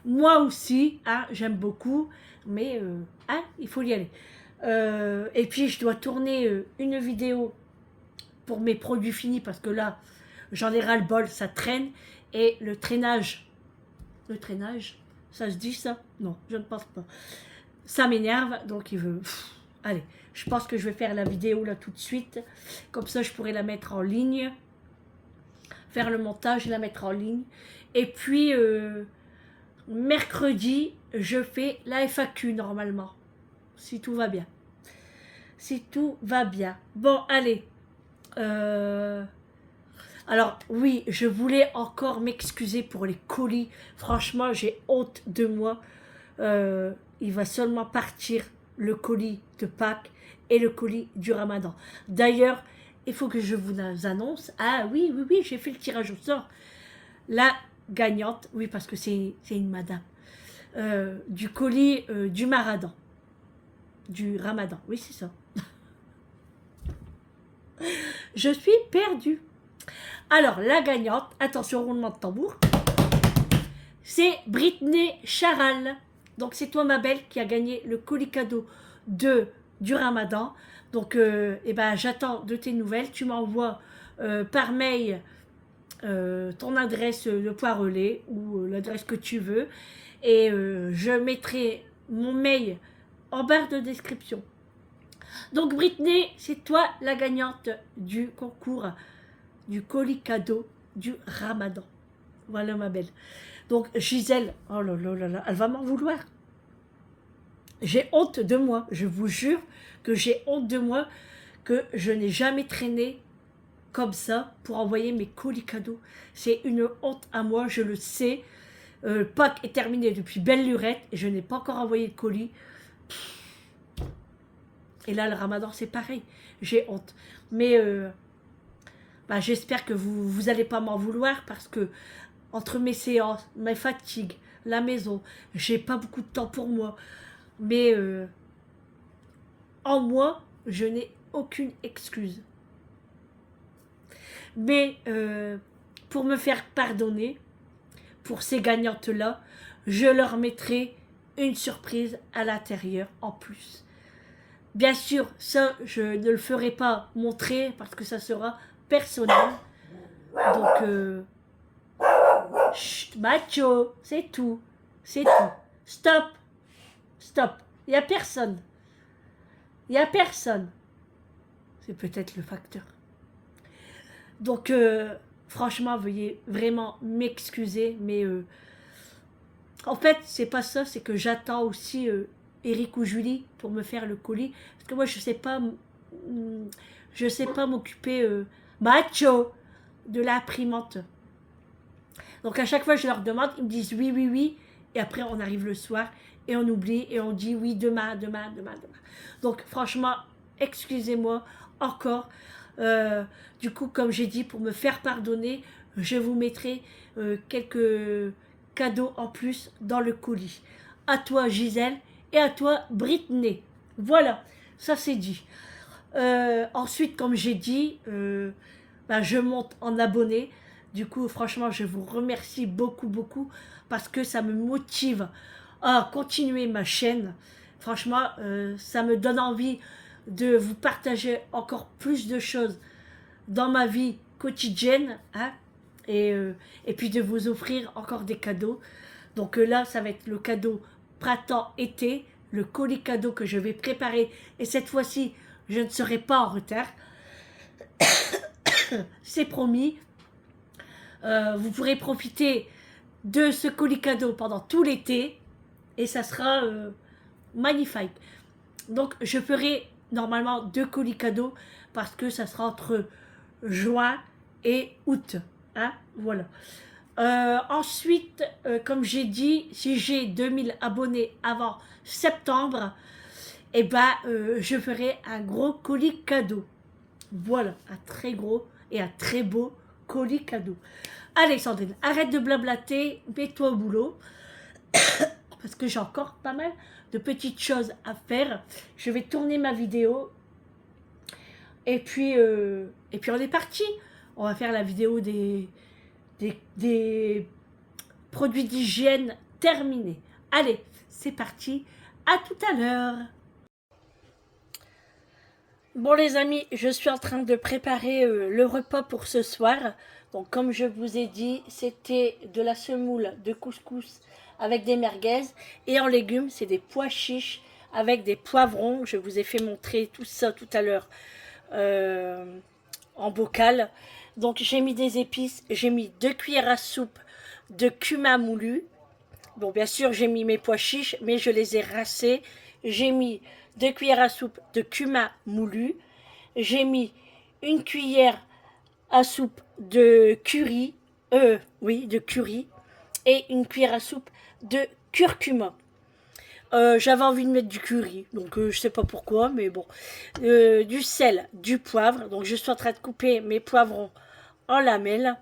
Speaker 1: Moi aussi, hein, j'aime beaucoup, mais hein, il faut y aller. Et puis, je dois tourner une vidéo pour mes produits finis parce que là, j'en ai ras-le-bol, ça traîne. Et le traînage, ça se dit ça? Non, je ne pense pas. Ça m'énerve, donc il veut... allez, je pense que je vais faire la vidéo là tout de suite. Comme ça, je pourrai la mettre en ligne. Faire le montage et la mettre en ligne. Et puis, mercredi, je fais la FAQ normalement. Si tout va bien. Si tout va bien. Bon, allez. Alors, oui, je voulais encore m'excuser pour les colis. Franchement, j'ai honte de moi. Il va seulement partir le colis de Pâques et le colis du Ramadan. D'ailleurs, il faut que je vous annonce. Ah oui, oui, oui, j'ai fait le tirage au sort. La gagnante, oui, parce que c'est une madame, du colis du Maradan. Du Ramadan, oui, c'est ça. Je suis perdue. Alors, la gagnante, attention, roulement de tambour, c'est Britney Charal. Donc, c'est toi, ma belle, qui a gagné le colis cadeau du Ramadan. Donc, eh ben, j'attends de tes nouvelles. Tu m'envoies par mail ton adresse de Poirelais ou l'adresse que tu veux. Et je mettrai mon mail en barre de description. Donc, Britney, c'est toi la gagnante du concours du colis cadeau du Ramadan. Voilà, ma belle. Donc, Gisèle, oh là là là là, elle va m'en vouloir. J'ai honte de moi, je vous jure que j'ai honte de moi, que je n'ai jamais traîné comme ça pour envoyer mes colis cadeaux. C'est une honte à moi, je le sais. Pâques est terminé depuis belle lurette et je n'ai pas encore envoyé le colis. Et là, le Ramadan, c'est pareil. J'ai honte. Mais bah, j'espère que vous n'allez pas m'en vouloir parce que entre mes séances, mes fatigues, la maison, j'ai pas beaucoup de temps pour moi. Mais en moi, je n'ai aucune excuse. Mais pour me faire pardonner, pour ces gagnantes-là, je leur mettrai une surprise à l'intérieur en plus. Bien sûr, ça, je ne le ferai pas montrer parce que ça sera personnel. Donc, chut, macho, c'est tout. C'est tout. Stop. Stop. Il n'y a personne. Il n'y a personne. C'est peut-être le facteur. Donc, franchement, veuillez vraiment m'excuser, mais en fait, c'est pas ça, c'est que j'attends aussi Eric ou Julie pour me faire le colis, parce que moi, je sais pas m'occuper macho de l'imprimante. Donc, à chaque fois, je leur demande, ils me disent oui, oui, oui, et après, on arrive le soir, et on oublie, et on dit oui, demain, demain, demain, demain. Donc, franchement, excusez-moi encore. Du coup, comme j'ai dit, pour me faire pardonner, je vous mettrai quelques cadeaux en plus dans le colis. À toi, Gisèle, et à toi, Britney. Voilà, ça c'est dit. Ensuite, comme j'ai dit, je monte en abonnés. Du coup, franchement, je vous remercie beaucoup, beaucoup, parce que ça me motive à continuer ma chaîne. Franchement, ça me donne envie de vous partager encore plus de choses dans ma vie quotidienne, hein, et puis de vous offrir encore des cadeaux. Donc là, ça va être le cadeau printemps-été, le colis cadeau que je vais préparer, et cette fois-ci, je ne serai pas en retard. C'est promis. Vous pourrez profiter de ce colis cadeau pendant tout l'été, et ça sera magnifique. Donc, je ferai normalement 2 colis cadeaux parce que ça sera entre juin et août. Hein, voilà. Ensuite, comme j'ai dit, si j'ai 2000 abonnés avant septembre, eh ben, je ferai un gros colis cadeau. Voilà, un très gros et un très beau colis cadeau. Allez, Sandrine, arrête de blablater, mets-toi au boulot. Parce que j'ai encore pas mal de petites choses à faire. Je vais tourner ma vidéo. Et puis on est parti. On va faire la vidéo des produits d'hygiène terminés. Allez, c'est parti. À tout à l'heure. Bon les amis, je suis en train de préparer le repas pour ce soir. Donc comme je vous ai dit, c'était de la semoule de couscous avec des merguez. Et en légumes, c'est des pois chiches avec des poivrons. Je vous ai fait montrer tout ça tout à l'heure en bocal. Donc j'ai mis des épices, j'ai mis 2 cuillères à soupe de cumin moulu. Bon, bien sûr, j'ai mis mes pois chiches, mais je les ai rincés. J'ai mis 2 cuillères à soupe de cumin moulu. J'ai mis 1 cuillère à soupe de curry, de curry, et 1 cuillère à soupe de curcuma. J'avais envie de mettre du curry, donc je sais pas pourquoi, mais bon. Du sel, du poivre, donc je suis en train de couper mes poivrons en lamelles.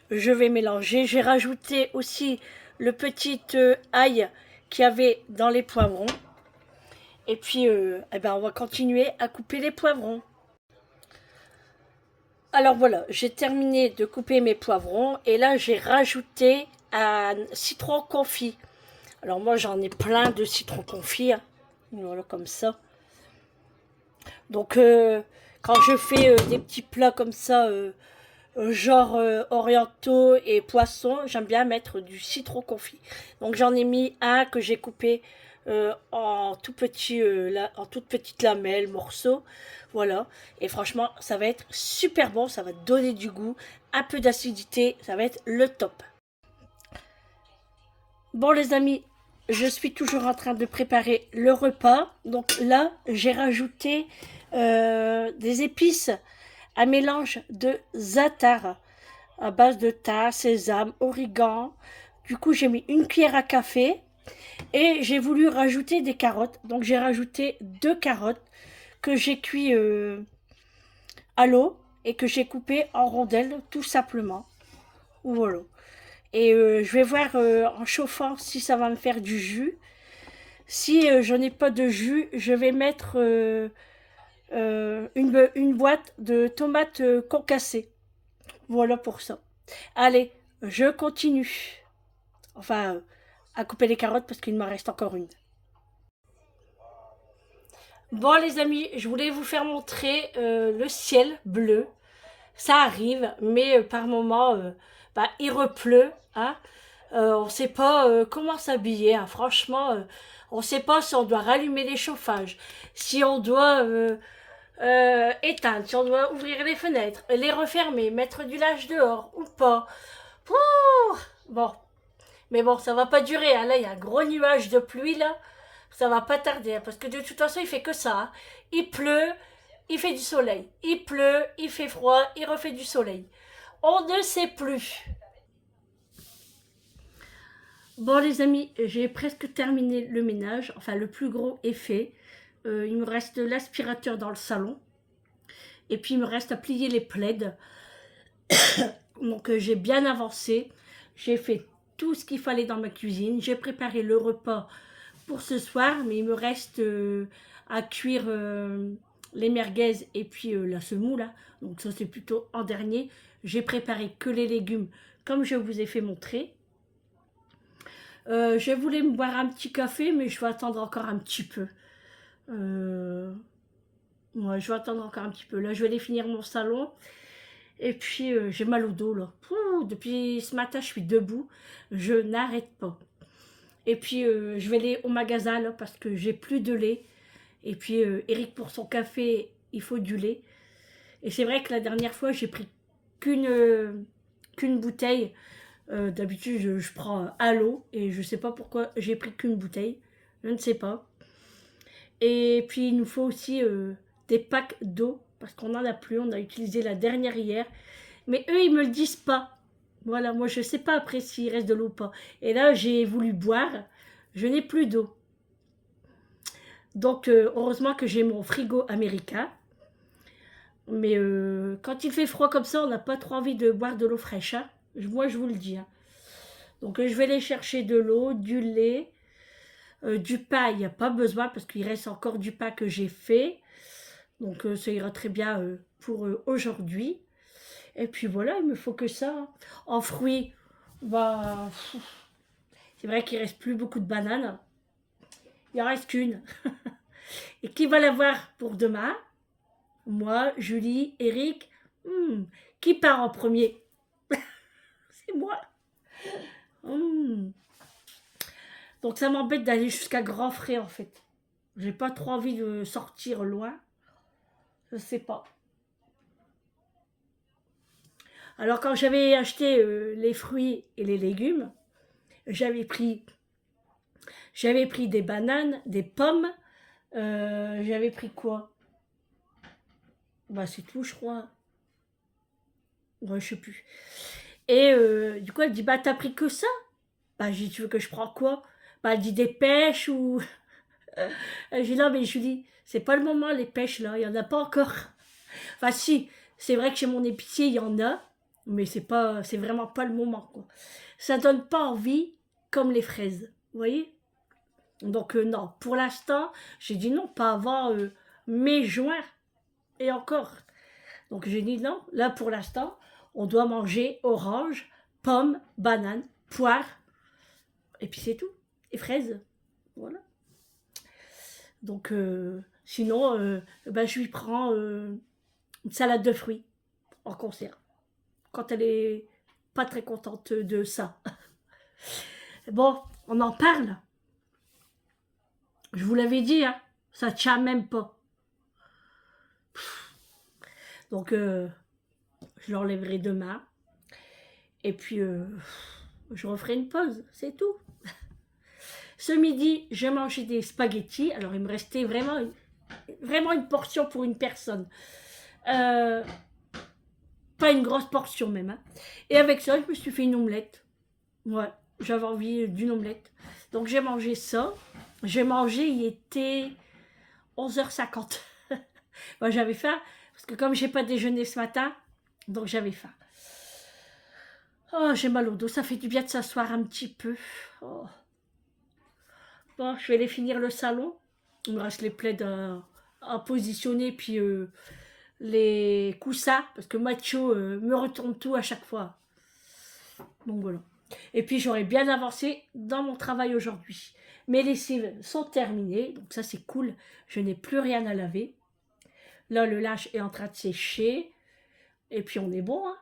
Speaker 1: Je vais mélanger. J'ai rajouté aussi le petit ail qu'il y avait dans les poivrons. Et puis, eh ben, on va continuer à couper les poivrons. Alors voilà, j'ai terminé de couper mes poivrons et là j'ai rajouté un citron confit. Alors moi j'en ai plein de citron confit, hein. Voilà comme ça. Donc quand je fais des petits plats comme ça, genre orientaux et poissons, j'aime bien mettre du citron confit. Donc j'en ai mis un que j'ai coupé en tout petit, en toute petite lamelle, morceaux. Voilà. Et franchement, ça va être super bon, ça va donner du goût, un peu d'acidité, ça va être le top. Bon les amis, je suis toujours en train de préparer le repas. Donc là, j'ai rajouté des épices, un mélange de za'atar à base de thym, sésame, origan. Du coup, j'ai mis une cuillère à café et j'ai voulu rajouter des carottes. Donc j'ai rajouté 2 carottes que j'ai cuit à l'eau et que j'ai coupé en rondelles tout simplement. Voilà. Et je vais voir en chauffant si ça va me faire du jus. Si je n'ai pas de jus, je vais mettre une boîte de tomates concassées. Voilà pour ça. Allez, je continue. Enfin, à couper les carottes parce qu'il m'en reste encore une. Bon les amis, je voulais vous faire montrer le ciel bleu. Ça arrive, mais par moments, bah, il repleut. Hein. On ne sait pas comment s'habiller. Hein. Franchement, on ne sait pas si on doit rallumer les chauffages, si on doit éteindre, si on doit ouvrir les fenêtres, les refermer, mettre du linge dehors ou pas. Pouh bon, mais bon, ça va pas durer. Hein. Là, il y a un gros nuage de pluie là. Ça va pas tarder, hein, parce que de toute façon, il fait que ça. Hein. Il pleut, il fait du soleil. Il pleut, il fait froid, il refait du soleil. On ne sait plus. Bon les amis, j'ai presque terminé le ménage. Enfin, le plus gros est fait. Il me reste l'aspirateur dans le salon. Et puis, il me reste à plier les plaids. Donc, j'ai bien avancé. J'ai fait tout ce qu'il fallait dans ma cuisine. J'ai préparé le repas pour ce soir. Mais il me reste à cuire les merguez et puis la semoule. Là. Donc, ça, c'est plutôt en dernier. J'ai préparé que les légumes comme je vous ai fait montrer. Je voulais me boire un petit café, mais je vais attendre encore un petit peu. Ouais, je vais attendre encore un petit peu. Là, je vais aller finir mon salon. Et puis, j'ai mal au dos, là. Pouh, depuis ce matin, je suis debout. Je n'arrête pas. Et puis, je vais aller au magasin, là, parce que j'ai plus de lait. Et puis, Eric, pour son café, il faut du lait. Et c'est vrai que la dernière fois, j'ai pris qu'une bouteille. D'habitude, je prends à l'eau. Et je ne sais pas pourquoi j'ai pris qu'une bouteille. Je ne sais pas. Et puis, il nous faut aussi des packs d'eau. Parce qu'on n'en a plus. On a utilisé la dernière hier. Mais eux, ils ne me le disent pas. Voilà, moi, je ne sais pas après s'il reste de l'eau ou pas. Et là, j'ai voulu boire. Je n'ai plus d'eau. Donc, heureusement que j'ai mon frigo américain. Mais quand il fait froid comme ça, on n'a pas trop envie de boire de l'eau fraîche. Hein. Moi, je vous le dis. Hein. Donc, je vais aller chercher de l'eau, du lait, du pain. Il n'y a pas besoin parce qu'il reste encore du pain que j'ai fait. Donc, ça ira très bien pour aujourd'hui. Et puis voilà, il me faut que ça. Hein. En fruits, bah, c'est vrai qu'il ne reste plus beaucoup de bananes. Il en reste qu'une. Et qui va l'avoir pour demain? Moi, Julie, Eric. Qui part en premier? C'est moi. Donc ça m'embête d'aller jusqu'à Grand Frais en fait. J'ai pas trop envie de sortir loin. Je sais pas. Alors quand j'avais acheté les fruits et les légumes, j'avais pris des bananes, des pommes. J'avais pris quoi? Bah c'est tout je crois. Ouais, je sais plus. Et du coup elle dit bah t'as pris que ça? Bah j'ai dit tu veux que je prends quoi? Bah elle dit des pêches ou J'ai dit, non, mais Julie, c'est pas le moment, les pêches, là, il y en a pas encore. Enfin, si, c'est vrai que chez mon épicier, il y en a, mais c'est vraiment pas le moment, quoi. Ça donne pas envie comme les fraises, vous voyez? Donc, non, pour l'instant, j'ai dit non, pas avant mai, juin, et encore. Donc, j'ai dit non, là, pour l'instant, on doit manger orange, pomme, banane, poire, et puis c'est tout. Et fraises, voilà. Donc, sinon, ben, je lui prends une salade de fruits en conserve. Quand elle est pas très contente de ça. Bon, on en parle. Je vous l'avais dit, hein, ça tient même pas. Donc, je l'enlèverai demain. Et puis, je referai une pause, c'est tout. Ce midi, j'ai mangé des spaghettis. Alors, il me restait vraiment une portion pour une personne. Pas une grosse portion même. Hein. Et avec ça, je me suis fait une omelette. Ouais, j'avais envie d'une omelette. Donc, j'ai mangé ça. J'ai mangé, il était 11h50. Moi, j'avais faim. Parce que comme j'ai pas déjeuné ce matin, donc j'avais faim. Oh, j'ai mal au dos. Ça fait du bien de s'asseoir un petit peu. Oh. Bon, je vais aller finir le salon. Il me reste les plaids à positionner, puis les coussins, parce que Macho me retourne tout à chaque fois. Donc voilà. Et puis j'aurais bien avancé dans mon travail aujourd'hui. Mes lessives sont terminées, donc ça c'est cool. Je n'ai plus rien à laver. Là, le linge est en train de sécher. Et puis on est bon, hein.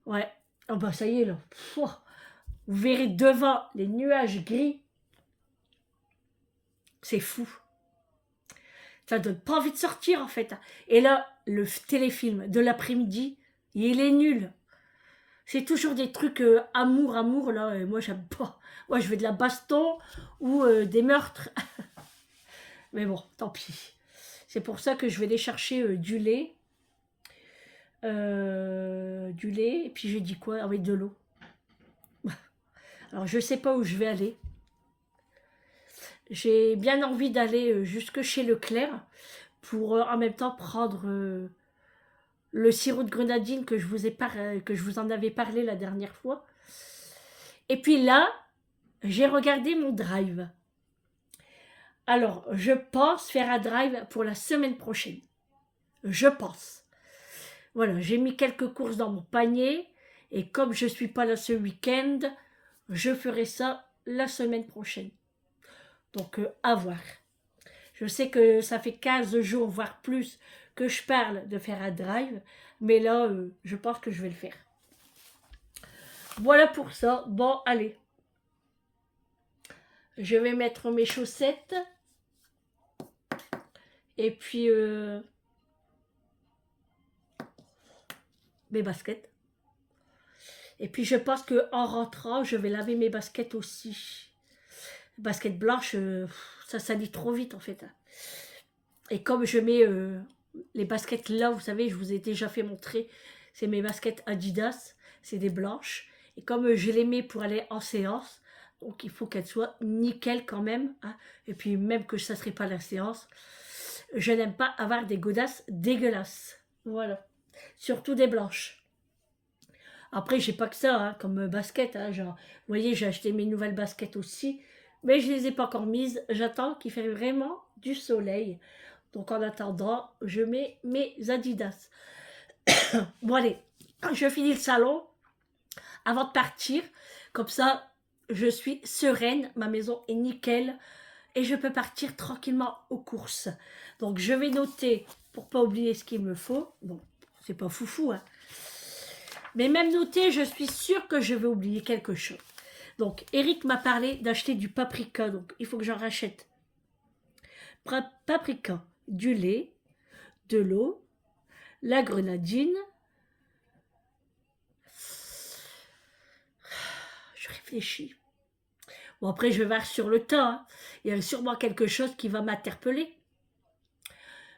Speaker 1: Ouais. Oh bah ça y est, là. Pouah. Vous verrez devant les nuages gris. C'est fou. Ça donne pas envie de sortir, en fait. Et là, le téléfilm de l'après-midi, il est nul. C'est toujours des trucs amour, là. Et moi, j'aime pas. Moi, je veux de la baston ou des meurtres. Mais bon, tant pis. C'est pour ça que je vais aller chercher du lait. Et puis j'ai dit quoi? Avec de l'eau. Alors je sais pas où je vais aller. J'ai bien envie d'aller jusque chez Leclerc pour en même temps prendre le sirop de grenadine que que je vous en avais parlé la dernière fois. Et puis là, j'ai regardé mon drive. Alors, je pense faire un drive pour la semaine prochaine. Je pense. Voilà, j'ai mis quelques courses dans mon panier. Et comme je ne suis pas là ce week-end, je ferai ça la semaine prochaine. Donc, à voir. Je sais que ça fait 15 jours, voire plus, que je parle de faire un drive. Mais là, je pense que je vais le faire. Voilà pour ça. Bon, allez. Je vais mettre mes chaussettes. Et puis, mes baskets. Et puis, je pense qu'en rentrant, je vais laver mes baskets aussi. Les baskets blanches, ça salit trop vite, en fait. Et comme je mets les baskets là, vous savez, je vous ai déjà fait montrer, c'est mes baskets Adidas, c'est des blanches. Et comme je les mets pour aller en séance, donc il faut qu'elles soient nickel quand même. Hein. Et puis même que ça ne serait pas la séance, je n'aime pas avoir des godasses dégueulasses. Voilà. Surtout des blanches. Après, j'ai pas que ça, hein, comme basket. Hein, genre, vous voyez, j'ai acheté mes nouvelles baskets aussi. Mais je ne les ai pas encore mises. J'attends qu'il fait vraiment du soleil. Donc en attendant, je mets mes Adidas. Bon allez, je finis le salon avant de partir. Comme ça, je suis sereine. Ma maison est nickel. Et je peux partir tranquillement aux courses. Donc je vais noter pour pas oublier ce qu'il me faut. Bon, c'est pas foufou, hein. Mais même noté, je suis sûre que je vais oublier quelque chose. Donc Eric m'a parlé d'acheter du paprika. Donc il faut que j'en rachète. Paprika, du lait, de l'eau, la grenadine. Je réfléchis. Bon, après, je vais voir sur le tas. Hein. Il y a sûrement quelque chose qui va m'interpeller.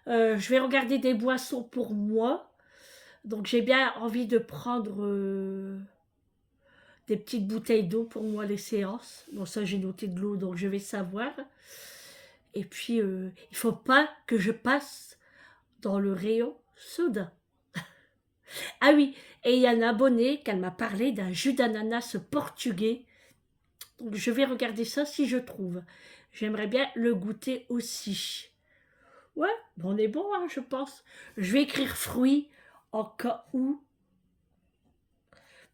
Speaker 1: Je vais regarder des boissons pour moi. Donc, j'ai bien envie de prendre des petites bouteilles d'eau pour moi, les séances. Bon, ça, j'ai noté de l'eau, donc je vais savoir. Et puis, il faut pas que je passe dans le rayon soda. Ah oui, et il y a un abonné qu'elle m'a parlé d'un jus d'ananas portugais. Donc je vais regarder ça si je trouve. J'aimerais bien le goûter aussi. Ouais, on est bon, hein, je pense. Je vais écrire fruits en cas où,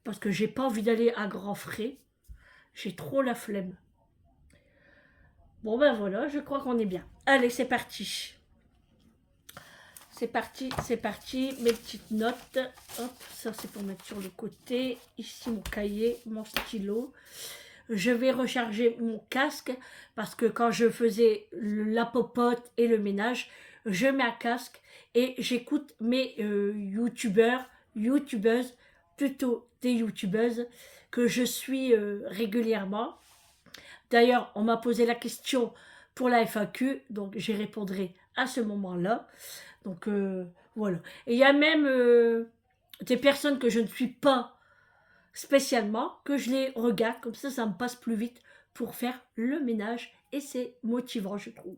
Speaker 1: parce que j'ai pas envie d'aller à grands frais. J'ai trop la flemme. Bon ben voilà, je crois qu'on est bien. Allez, c'est parti. C'est parti. Mes petites notes. Hop, ça c'est pour mettre sur le côté. Ici mon cahier, mon stylo. Je vais recharger mon casque parce que quand je faisais la popote et le ménage, je mets un casque et j'écoute mes youtubeuses, plutôt des youtubeuses que je suis régulièrement. D'ailleurs, on m'a posé la question pour la FAQ, donc j'y répondrai à ce moment-là. Donc voilà. Et il y a même des personnes que je ne suis pas spécialement, que je les regarde, comme ça me passe plus vite pour faire le ménage et c'est motivant, je trouve.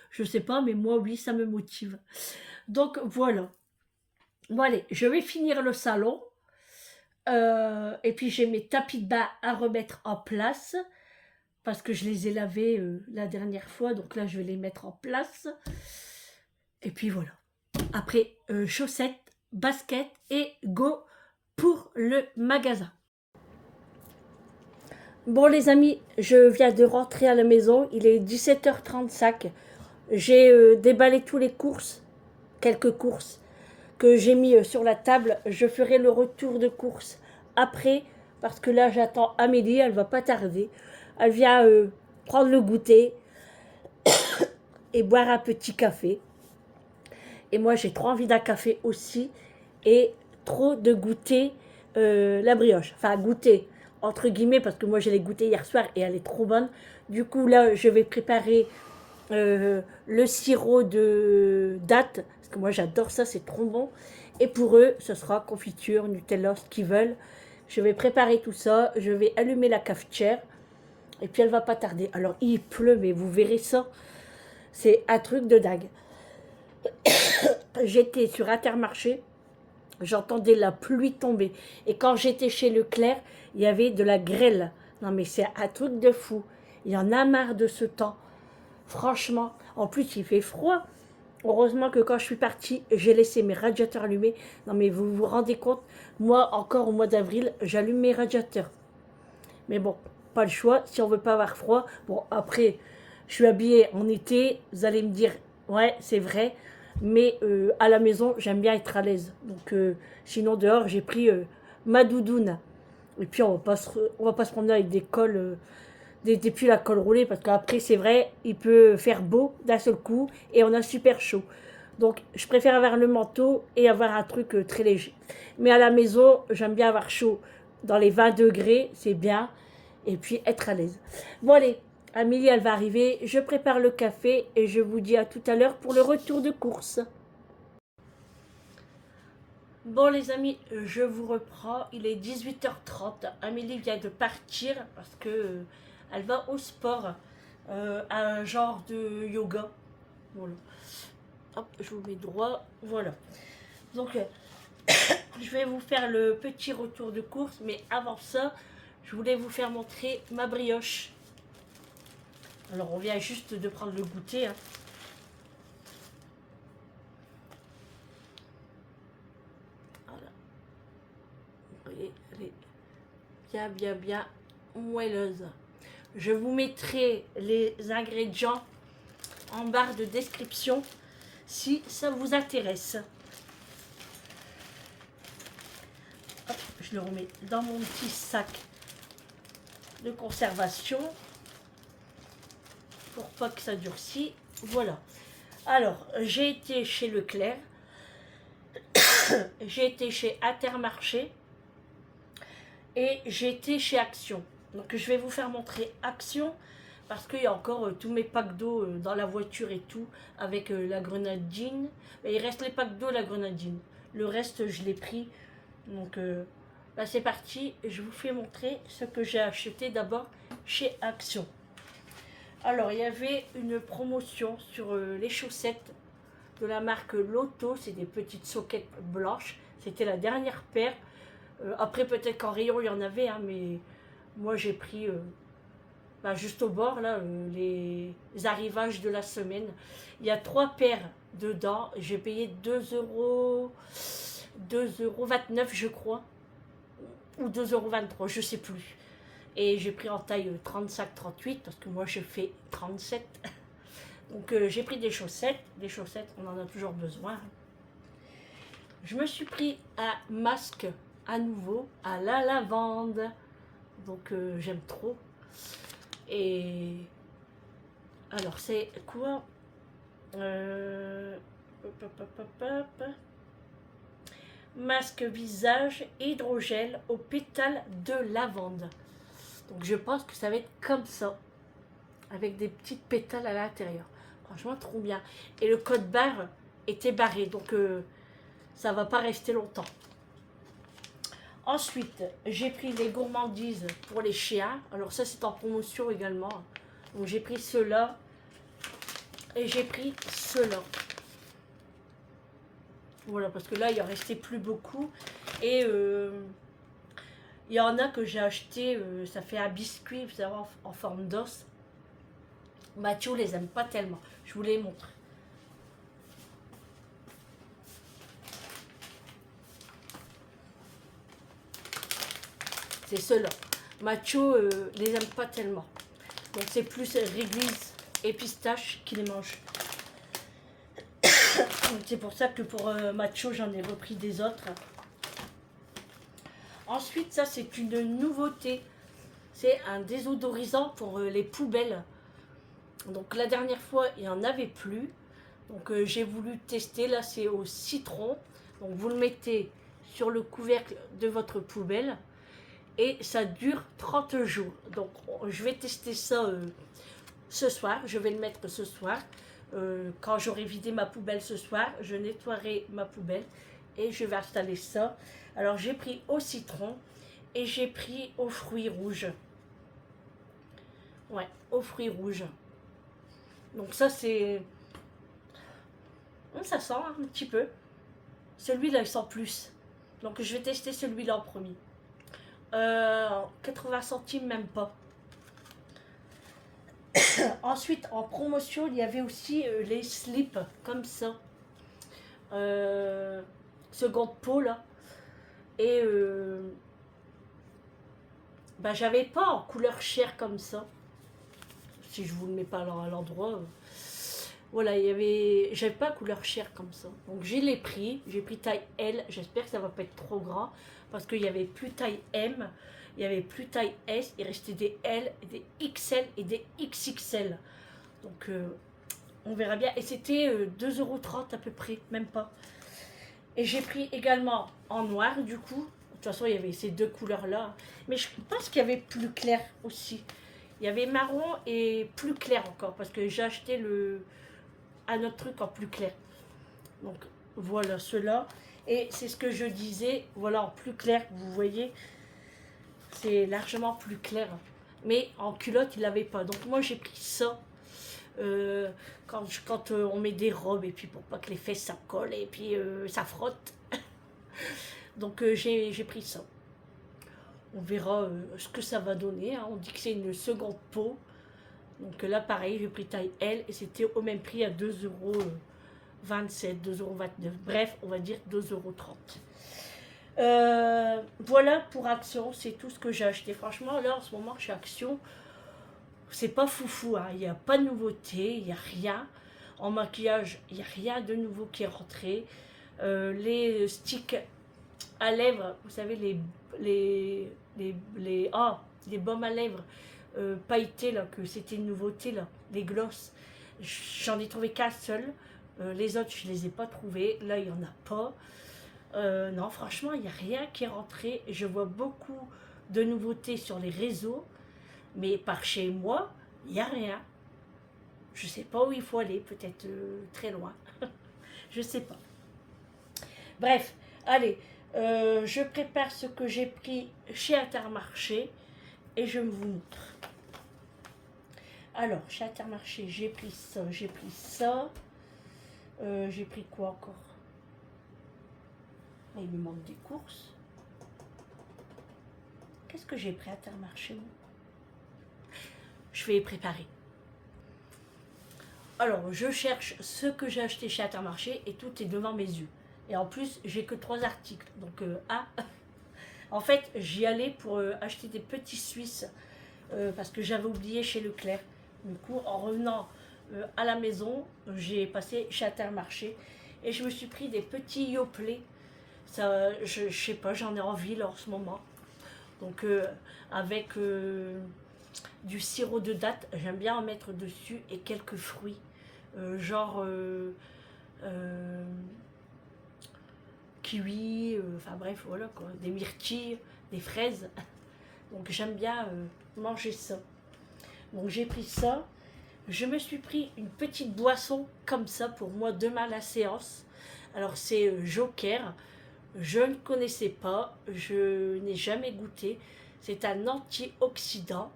Speaker 1: Je sais pas, mais moi oui, ça me motive. Donc voilà. Bon allez, je vais finir le salon. Et puis j'ai mes tapis de bain à remettre en place parce que je les ai lavés la dernière fois, donc là je vais les mettre en place. Et puis voilà. Après, chaussettes, baskets et go pour le magasin. Bon les amis, je viens de rentrer à la maison, il est 17h35. J'ai déballé tous les courses, quelques courses que j'ai mis sur la table. Je ferai le retour de courses après, parce que là j'attends Amélie, elle va pas tarder. Elle vient prendre le goûter et boire un petit café. Et moi j'ai trop envie d'un café aussi et trop de goûter la brioche. Enfin goûter entre guillemets parce que moi je l'ai goûté hier soir et elle est trop bonne. Du coup là je vais préparer le sirop de date parce que moi j'adore ça, c'est trop bon. Et pour eux ce sera confiture, Nutella, ce qu'ils veulent. Je vais préparer tout ça, je vais allumer la cafetière et puis elle va pas tarder. Alors il pleut mais vous verrez ça, c'est un truc de dingue. J'étais sur Intermarché, j'entendais la pluie tomber. Et quand j'étais chez Leclerc, il y avait de la grêle. Non mais c'est un truc de fou. Il y en a marre de ce temps. Franchement, en plus il fait froid. Heureusement que quand je suis partie, j'ai laissé mes radiateurs allumés. Non mais vous vous rendez compte, moi encore au mois d'avril, j'allume mes radiateurs. Mais bon, pas le choix, si on veut pas avoir froid. Bon après, je suis habillée en été, vous allez me dire, ouais c'est vrai. Mais à la maison, j'aime bien être à l'aise. Donc sinon dehors, j'ai pris ma doudoune. Et puis on va pas se promener avec des cols, des pulls à col roulé, parce qu'après c'est vrai, il peut faire beau d'un seul coup et on a super chaud. Donc je préfère avoir le manteau et avoir un truc très léger. Mais à la maison, j'aime bien avoir chaud. Dans les 20 degrés, c'est bien. Et puis être à l'aise. Bon allez, Amélie, elle va arriver. Je prépare le café et je vous dis à tout à l'heure pour le retour de course. Bon les amis, je vous reprends. Il est 18h30. Amélie vient de partir parce que elle va au sport, à un genre de yoga. Voilà. Hop, je vous mets droit. Voilà. Donc, je vais vous faire le petit retour de course. Mais avant ça, je voulais vous faire montrer ma brioche. Alors, on vient juste de prendre le goûter. Hein. Voilà. Vous voyez, elle est bien, bien, bien moelleuse. Je vous mettrai les ingrédients en barre de description si ça vous intéresse. Hop, je le remets dans mon petit sac de conservation pour pas que ça durcisse. Voilà. Alors, j'ai été chez Leclerc, j'ai été chez Intermarché et j'ai été chez Action. Donc, je vais vous faire montrer Action parce qu'il y a encore tous mes packs d'eau dans la voiture et tout avec la grenadine. Mais il reste les packs d'eau, la grenadine. Le reste, je l'ai pris. Donc, bah, c'est parti. Je vous fais montrer ce que j'ai acheté d'abord chez Action. Alors, il y avait une promotion sur les chaussettes de la marque Lotto. C'est des petites soquettes blanches. C'était la dernière paire. Après, peut-être qu'en rayon, il y en avait, hein, mais moi, j'ai pris bah, juste au bord, là, les arrivages de la semaine. Il y a 3 paires dedans. J'ai payé 2,29 € je crois. Ou 2,23 €, je sais plus. Et j'ai pris en taille 35-38 parce que moi je fais 37. Donc j'ai pris des chaussettes. Des chaussettes, on en a toujours besoin. Je me suis pris un masque à nouveau à la lavande. Donc j'aime trop. Et alors c'est quoi hop, hop, hop, hop. Masque visage hydrogel aux pétales de lavande. Donc je pense que ça va être comme ça, avec des petites pétales à l'intérieur. Franchement, trop bien. Et le code barre était barré, donc ça va pas rester longtemps. Ensuite, j'ai pris les gourmandises pour les chiens. Alors ça, c'est en promotion également. Donc j'ai pris ceux-là et j'ai pris ceux-là. Voilà, parce que là, il en restait plus beaucoup. Et il y en a que j'ai acheté, ça fait un biscuit, vous savez, en forme d'os. Mathieu les aime pas tellement. Je vous les montre. C'est ceux-là. Mathieu les aime pas tellement. Donc c'est plus réglisse et pistache qui les mange. C'est pour ça que pour Mathieu, j'en ai repris des autres. Ensuite, ça c'est une nouveauté. C'est un désodorisant pour les poubelles. Donc la dernière fois, il n'y en avait plus. Donc j'ai voulu tester. Là, c'est au citron. Donc vous le mettez sur le couvercle de votre poubelle. Et ça dure 30 jours. Donc je vais tester ça ce soir. Je vais le mettre ce soir. Quand j'aurai vidé ma poubelle ce soir, je nettoierai ma poubelle. Et je vais installer ça. Alors j'ai pris au citron. Et j'ai pris aux fruits rouges. Ouais, aux fruits rouges. Donc ça c'est... Ça sent un petit peu. Celui-là il sent plus. Donc je vais tester celui-là en premier. 80 centimes même pas. Ensuite en promotion il y avait aussi les slips comme ça. Seconde peau là. Et bah, j'avais pas en couleur chair comme ça. Si je vous le mets pas à l'endroit. Voilà, j'avais pas couleur chair comme ça. Donc j'ai les pris, j'ai pris taille L. J'espère que ça va pas être trop grand parce qu'il y avait plus taille M, il y avait plus taille S. Il restait des L, des XL et des XXL. Donc on verra bien. Et c'était 2,30 € à peu près, même pas. Et j'ai pris également en noir du coup. De toute façon, il y avait ces deux couleurs-là. Mais je pense qu'il y avait plus clair aussi. Il y avait marron et plus clair encore. Parce que j'ai acheté un autre truc en plus clair. Donc voilà ceux-là. Et c'est ce que je disais. Voilà en plus clair. Vous voyez. C'est largement plus clair. Mais en culotte, il n'avait pas. Donc moi, j'ai pris ça. Quand on met des robes. Et puis pour pas que les fesses ça colle. Et puis ça frotte. Donc j'ai pris ça. On verra ce que ça va donner. Hein. On dit que c'est une seconde peau. Donc là, pareil, j'ai pris taille L. Et c'était au même prix à 2,27 €, 2,29 €. Bref, on va dire 2,30 €. Voilà pour Action. C'est tout ce que j'ai acheté. Franchement, là, en ce moment, chez Action, c'est pas foufou. Hein. Il n'y a pas de nouveauté. Il n'y a rien. En maquillage, il n'y a rien de nouveau qui est rentré. Les sticks à lèvres, vous savez, les baumes à lèvres pailletés, là, que c'était une nouveauté, là, les gloss. J'en ai trouvé qu'un seul. Les autres, je les ai pas trouvés. Là, il n'y en a pas. Non, franchement, il n'y a rien qui est rentré. Je vois beaucoup de nouveautés sur les réseaux, mais par chez moi, il n'y a rien. Je sais pas où il faut aller, peut-être très loin. Je sais pas. Bref, allez, je prépare ce que j'ai pris chez Intermarché et je vous montre. Alors, chez Intermarché, j'ai pris ça, j'ai pris ça. J'ai pris quoi encore? Il me manque des courses. Qu'est-ce que j'ai pris à Intermarché? Je vais les préparer. Alors, je cherche ce que j'ai acheté chez Intermarché et tout est devant mes yeux. Et en plus, j'ai que 3 articles. Donc, en fait, j'y allais pour acheter des petits Suisses parce que j'avais oublié chez Leclerc. Du coup, en revenant à la maison, j'ai passé chez Intermarché et je me suis pris des petits Yoplait. Ça, je sais pas, j'en ai envie là en ce moment. Donc, avec du sirop de date, j'aime bien en mettre dessus et quelques fruits. Genre kiwi, enfin bref, voilà quoi, des myrtilles, des fraises. Donc j'aime bien manger ça. Donc j'ai pris ça. Je me suis pris une petite boisson comme ça pour moi demain la séance. Alors c'est Joker. Je ne connaissais pas, je n'ai jamais goûté. C'est un antioxydant.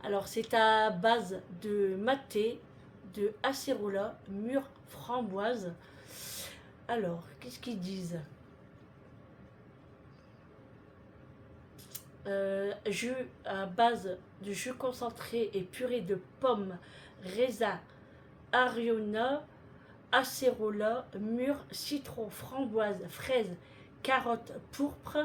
Speaker 1: Alors c'est à base de maté, de acérola, mûre framboise. Alors, qu'est-ce qu'ils disent? Jus à base de jus concentré et purée de pommes, raisin, ariona, acérola, mûre, citron, framboise, fraise, carotte, pourpre,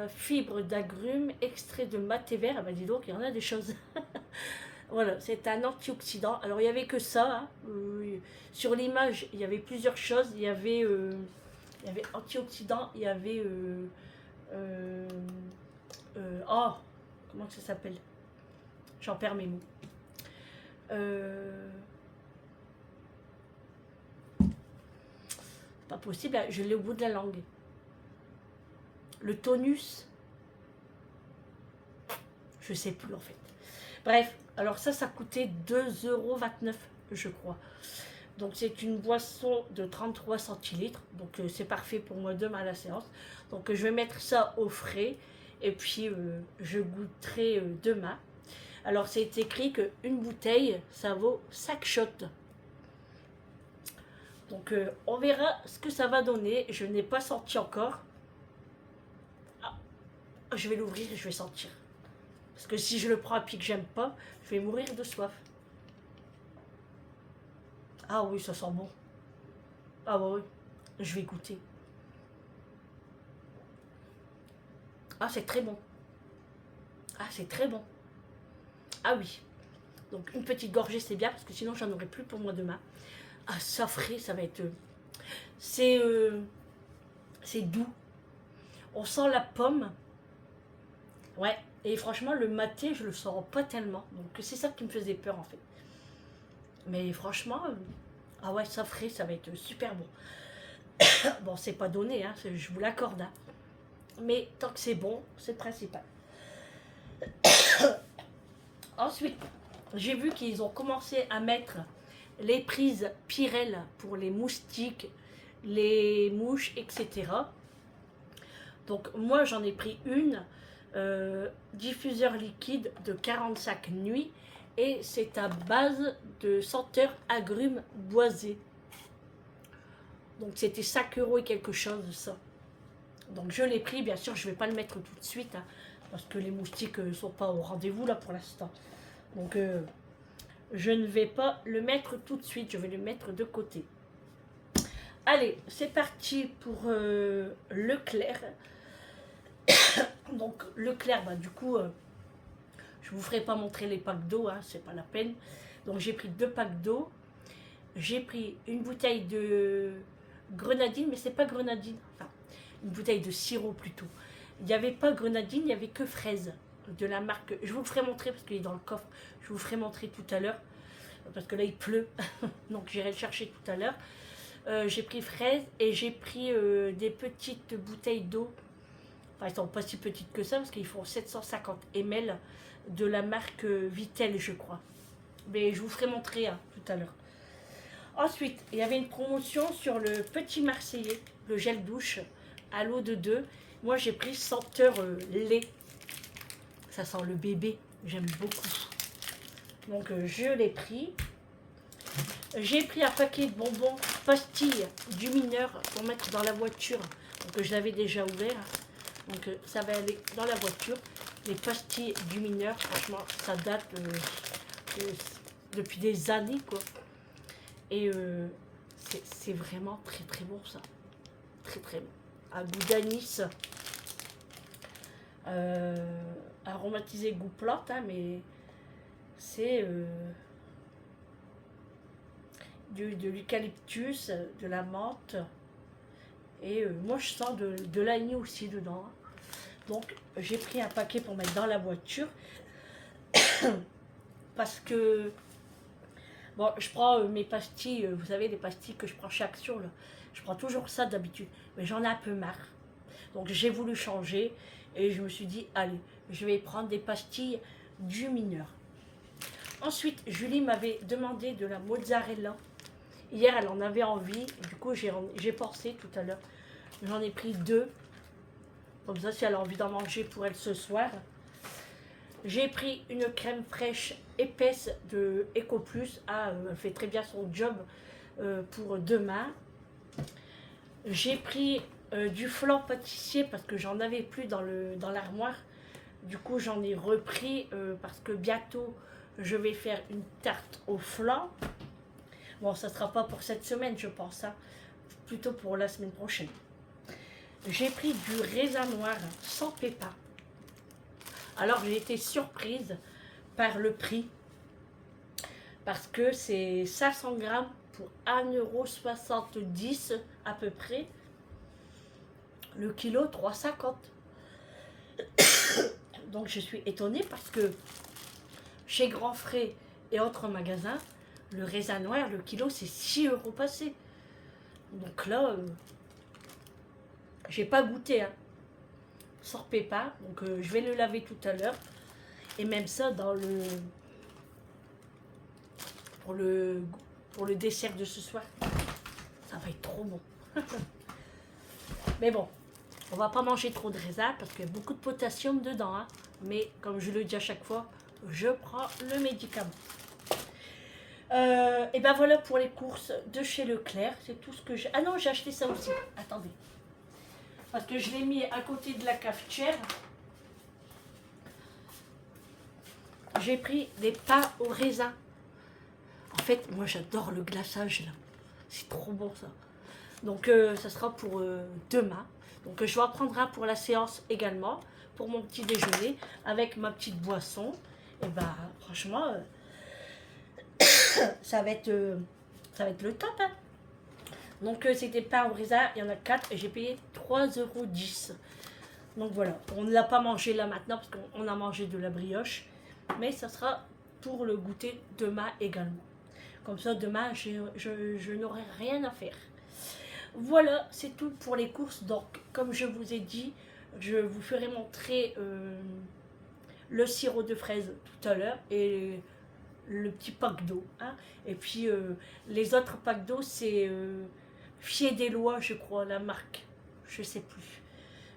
Speaker 1: fibres d'agrumes, extrait de maté vert. Ah ben dis donc, il y en a des choses. Voilà, c'est un antioxydant. Alors, il n'y avait que ça. Hein. Sur l'image, il y avait plusieurs choses. Il y avait antioxydant, il y avait... oh, comment ça s'appelle? J'en perds mes mots. Pas possible, je l'ai au bout de la langue. Le tonus, je sais plus en fait. Bref, alors ça coûtait 2,29 €, je crois. Donc c'est une boisson de 33 centilitres, donc c'est parfait pour moi demain à la séance. Donc je vais mettre ça au frais et puis je goûterai demain. Alors c'est écrit qu'une bouteille, ça vaut 5 shots. Donc on verra ce que ça va donner. Je n'ai pas senti encore. Ah, je vais l'ouvrir et je vais sentir. Parce que si je le prends à pied que j'aime pas, je vais mourir de soif. Ah oui, ça sent bon. Ah bah oui, je vais goûter. Ah, c'est très bon. Ah, c'est très bon. Ah oui. Donc une petite gorgée, c'est bien, parce que sinon j'en aurai plus pour moi demain. Ah, ça frais, ça va être... c'est doux. On sent la pomme. Ouais. Et franchement, le maté, je le sens pas tellement. Donc c'est ça qui me faisait peur en fait. Mais franchement, ah ouais, ça frais, ça va être super bon. Bon, c'est pas donné, hein, je vous l'accorde. Hein. Mais tant que c'est bon, c'est le principal. Ensuite, j'ai vu qu'ils ont commencé à mettre les prises Pyrel pour les moustiques, les mouches, etc. Donc moi, j'en ai pris une, diffuseur liquide de 45 nuits, et c'est à base de senteur agrumes boisés. Donc c'était 5 € et quelque chose de ça. Donc je l'ai pris, bien sûr je ne vais pas le mettre tout de suite, hein, parce que les moustiques ne sont pas au rendez-vous là pour l'instant. Donc je ne vais pas le mettre tout de suite, je vais le mettre de côté. Allez, c'est parti pour Leclerc. Donc Leclerc, bah, du coup, je ne vous ferai pas montrer les packs d'eau, hein, c'est pas la peine. Donc j'ai pris 2 packs d'eau. J'ai pris une bouteille de grenadine, mais c'est pas grenadine, enfin une bouteille de sirop plutôt. Il n'y avait pas grenadine, il n'y avait que fraise de la marque. Je vous le ferai montrer parce qu'il est dans le coffre. Je vous le ferai montrer tout à l'heure parce que là il pleut, donc j'irai le chercher tout à l'heure. J'ai pris fraise et j'ai pris des petites bouteilles d'eau. Enfin, elles sont pas si petites que ça parce qu'ils font 750 ml de la marque Vitel, je crois. Mais je vous ferai montrer hein, tout à l'heure. Ensuite, il y avait une promotion sur le Petit Marseillais, le gel douche à l'eau de 2. Moi, j'ai pris senteur lait. Ça sent le bébé, j'aime beaucoup. Donc je l'ai pris. J'ai pris un paquet de bonbons pastilles du mineur pour mettre dans la voiture. Donc je l'avais déjà ouvert. Donc ça va aller dans la voiture. Les pastilles du mineur, franchement, ça date depuis des années, quoi. Et c'est vraiment très très bon, ça. Très très bon. À goût d'anis. Aromatisé goût plante, hein, mais c'est de l'eucalyptus, de la menthe. Et moi, je sens de l'ail aussi dedans. Hein. Donc, j'ai pris un paquet pour mettre dans la voiture. Parce que, bon, je prends mes pastilles, vous savez, les pastilles que je prends chez Action, là. Je prends toujours ça d'habitude. Mais j'en ai un peu marre. Donc, j'ai voulu changer. Et je me suis dit, allez, je vais prendre des pastilles du mineur. Ensuite, Julie m'avait demandé de la mozzarella. Hier, elle en avait envie. Du coup, j'ai pensé tout à l'heure. J'en ai pris 2. Comme ça, si elle a envie d'en manger pour elle ce soir. J'ai pris une crème fraîche épaisse de EcoPlus. Ah, elle fait très bien son job pour demain. J'ai pris du flan pâtissier parce que j'en avais plus dans l'armoire. Du coup, j'en ai repris parce que bientôt, je vais faire une tarte au flan. Bon, ça ne sera pas pour cette semaine, je pense, hein. Plutôt pour la semaine prochaine. J'ai pris du raisin noir sans pépins. Alors, j'ai été surprise par le prix. Parce que c'est 500 grammes pour 1,70 € à peu près. Le kilo, 3,50 €. Donc, je suis étonnée parce que chez Grand Frais et autres magasins, le raisin noir, le kilo, c'est 6 € passé. Donc là, j'ai pas goûté, hein. Sans pépins. Donc je vais le laver tout à l'heure. Et même ça, pour le dessert de ce soir, ça va être trop bon. Mais bon, on va pas manger trop de raisin parce qu'il y a beaucoup de potassium dedans, hein. Mais comme je le dis à chaque fois, je prends le médicament. Et ben voilà pour les courses de chez Leclerc. C'est tout ce que j'ai. Ah non, j'ai acheté ça aussi. Attendez. Parce que je l'ai mis à côté de la cafetière. J'ai pris des pains au raisin. En fait, moi j'adore le glaçage là. C'est trop bon ça. Donc ça sera pour demain. Donc je vais en prendre un pour la séance également. Pour mon petit déjeuner. Avec ma petite boisson. Et ben franchement, ça va être le top. Hein. Donc c'était pain au raisin. Il y en a 4 et j'ai payé 3,10 €. Donc voilà. On ne l'a pas mangé là maintenant parce qu'on a mangé de la brioche. Mais ça sera pour le goûter demain également. Comme ça, demain, je n'aurai rien à faire. Voilà, c'est tout pour les courses. Donc, comme je vous ai dit, je vous ferai montrer le sirop de fraise tout à l'heure et le petit pack d'eau. Hein. Et puis, les autres packs d'eau, c'est Fier des Lois, je crois, la marque. Je sais plus.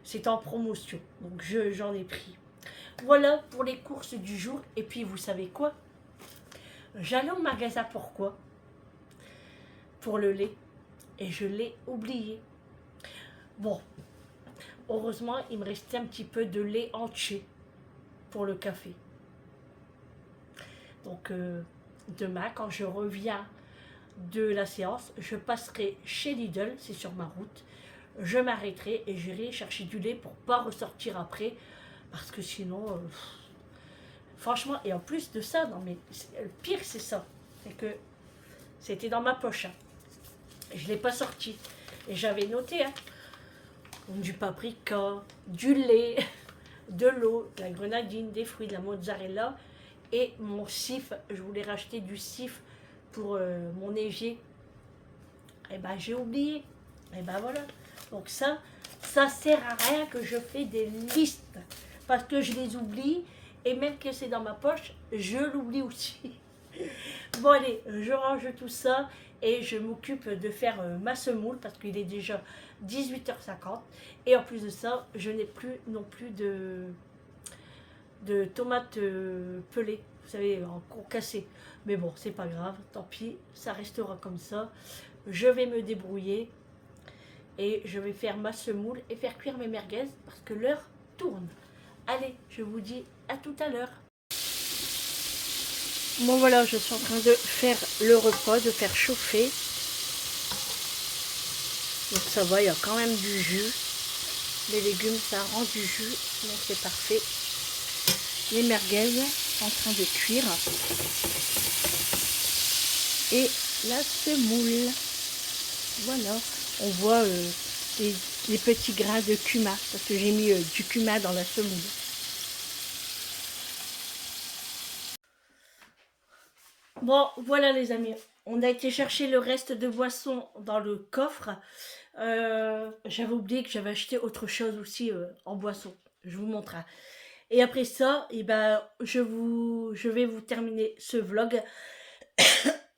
Speaker 1: C'est en promotion. Donc, j'en ai pris. Voilà pour les courses du jour. Et puis, vous savez quoi? J'allais au magasin, pourquoi? Pour le lait. Et je l'ai oublié. Bon, heureusement, il me restait un petit peu de lait entier pour le café. Donc, demain, quand je reviens de la séance, je passerai chez Lidl, c'est sur ma route. Je m'arrêterai et j'irai chercher du lait pour pas ressortir après. Parce que sinon, franchement, et en plus de ça, non mais le pire c'est ça, c'est que c'était dans ma poche. Hein. Je ne l'ai pas sorti. Et j'avais noté, hein, du paprika, du lait, de l'eau, de la grenadine, des fruits, de la mozzarella et mon sif. Je voulais racheter du sif pour mon évier. Et ben j'ai oublié. Et ben voilà. Donc ça sert à rien que je fais des listes. Parce que je les oublie. Et même que c'est dans ma poche, je l'oublie aussi. Bon allez, je range tout ça. Et je m'occupe de faire ma semoule. Parce qu'il est déjà 18h50. Et en plus de ça, je n'ai plus non plus de tomates pelées. vous savez, en concassé. Mais bon, c'est pas grave, tant pis, ça restera comme ça. Je vais me débrouiller et je vais faire ma semoule et faire cuire mes merguez parce que l'heure tourne. Allez, je vous dis à tout à l'heure. Bon voilà, je suis en train de faire le repas, de faire chauffer. Donc ça va, il y a quand même du jus. Les légumes, ça rend du jus, donc c'est parfait. Les merguez en train de cuire. Et la semoule. Voilà, on voit les petits grains de cumin, parce que j'ai mis du cumin dans la semoule. Bon, voilà les amis, on a été chercher le reste de boissons dans le coffre. J'avais oublié que j'avais acheté autre chose aussi en boisson. Je vous montre. Et après ça, eh ben, je vais vous terminer ce vlog.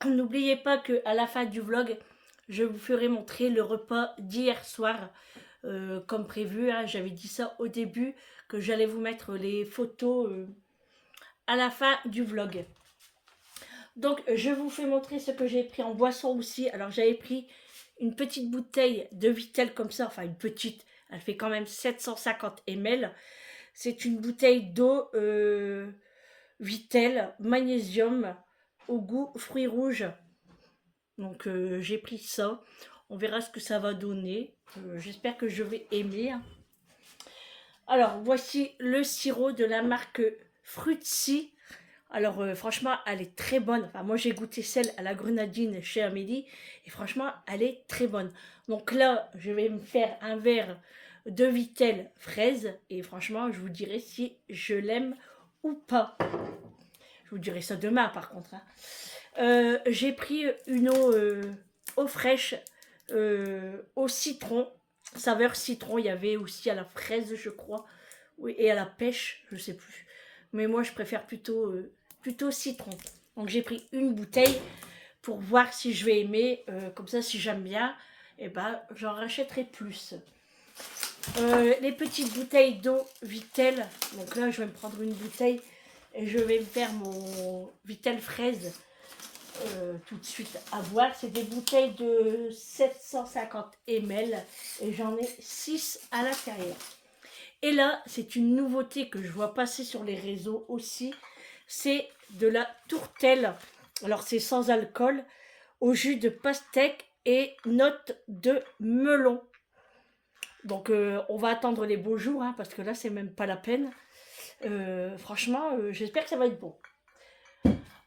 Speaker 1: N'oubliez pas qu'à la fin du vlog, je vous ferai montrer le repas d'hier soir. Comme prévu, hein, j'avais dit ça au début, que j'allais vous mettre les photos à la fin du vlog. Donc, je vous fais montrer ce que j'ai pris en boisson aussi. Alors, j'avais pris une petite bouteille de Vittel comme ça, enfin une petite, elle fait quand même 750 ml. C'est une bouteille d'eau Vittel, magnésium, au goût fruits rouges. Donc, j'ai pris ça. On verra ce que ça va donner. J'espère que je vais aimer. Alors, voici le sirop de la marque Fruitsy. Alors franchement, elle est très bonne. Enfin, moi, j'ai goûté celle à la grenadine chez Amélie. Et franchement, elle est très bonne. Donc là, je vais me faire un verre de Vittel fraise. Et franchement, je vous dirai si je l'aime ou pas. Je vous dirai ça demain, par contre. Hein. J'ai pris une eau fraîche au citron. Saveur citron. Il y avait aussi à la fraise, je crois. Oui, et à la pêche, je sais plus. Mais moi, je préfère plutôt citron. Donc, j'ai pris une bouteille pour voir si je vais aimer. Comme ça, si j'aime bien, eh ben, j'en rachèterai plus. Les petites bouteilles d'eau Vittel. Donc là, je vais me prendre une bouteille et je vais me faire mon Vittel fraise tout de suite à boire. C'est des bouteilles de 750 ml et j'en ai 6 à l'intérieur. Et là, c'est une nouveauté que je vois passer sur les réseaux aussi. C'est de la tourtelle. Alors, c'est sans alcool, au jus de pastèque et notes de melon. Donc, on va attendre les beaux jours, hein, parce que là, c'est même pas la peine. Franchement, j'espère que ça va être bon.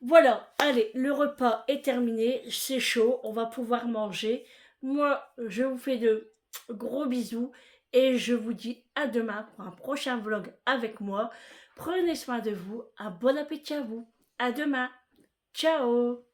Speaker 1: Voilà, allez, le repas est terminé. C'est chaud, on va pouvoir manger. Moi, je vous fais de gros bisous. Et je vous dis à demain pour un prochain vlog avec moi. Prenez soin de vous. Un bon appétit à vous. À demain. Ciao.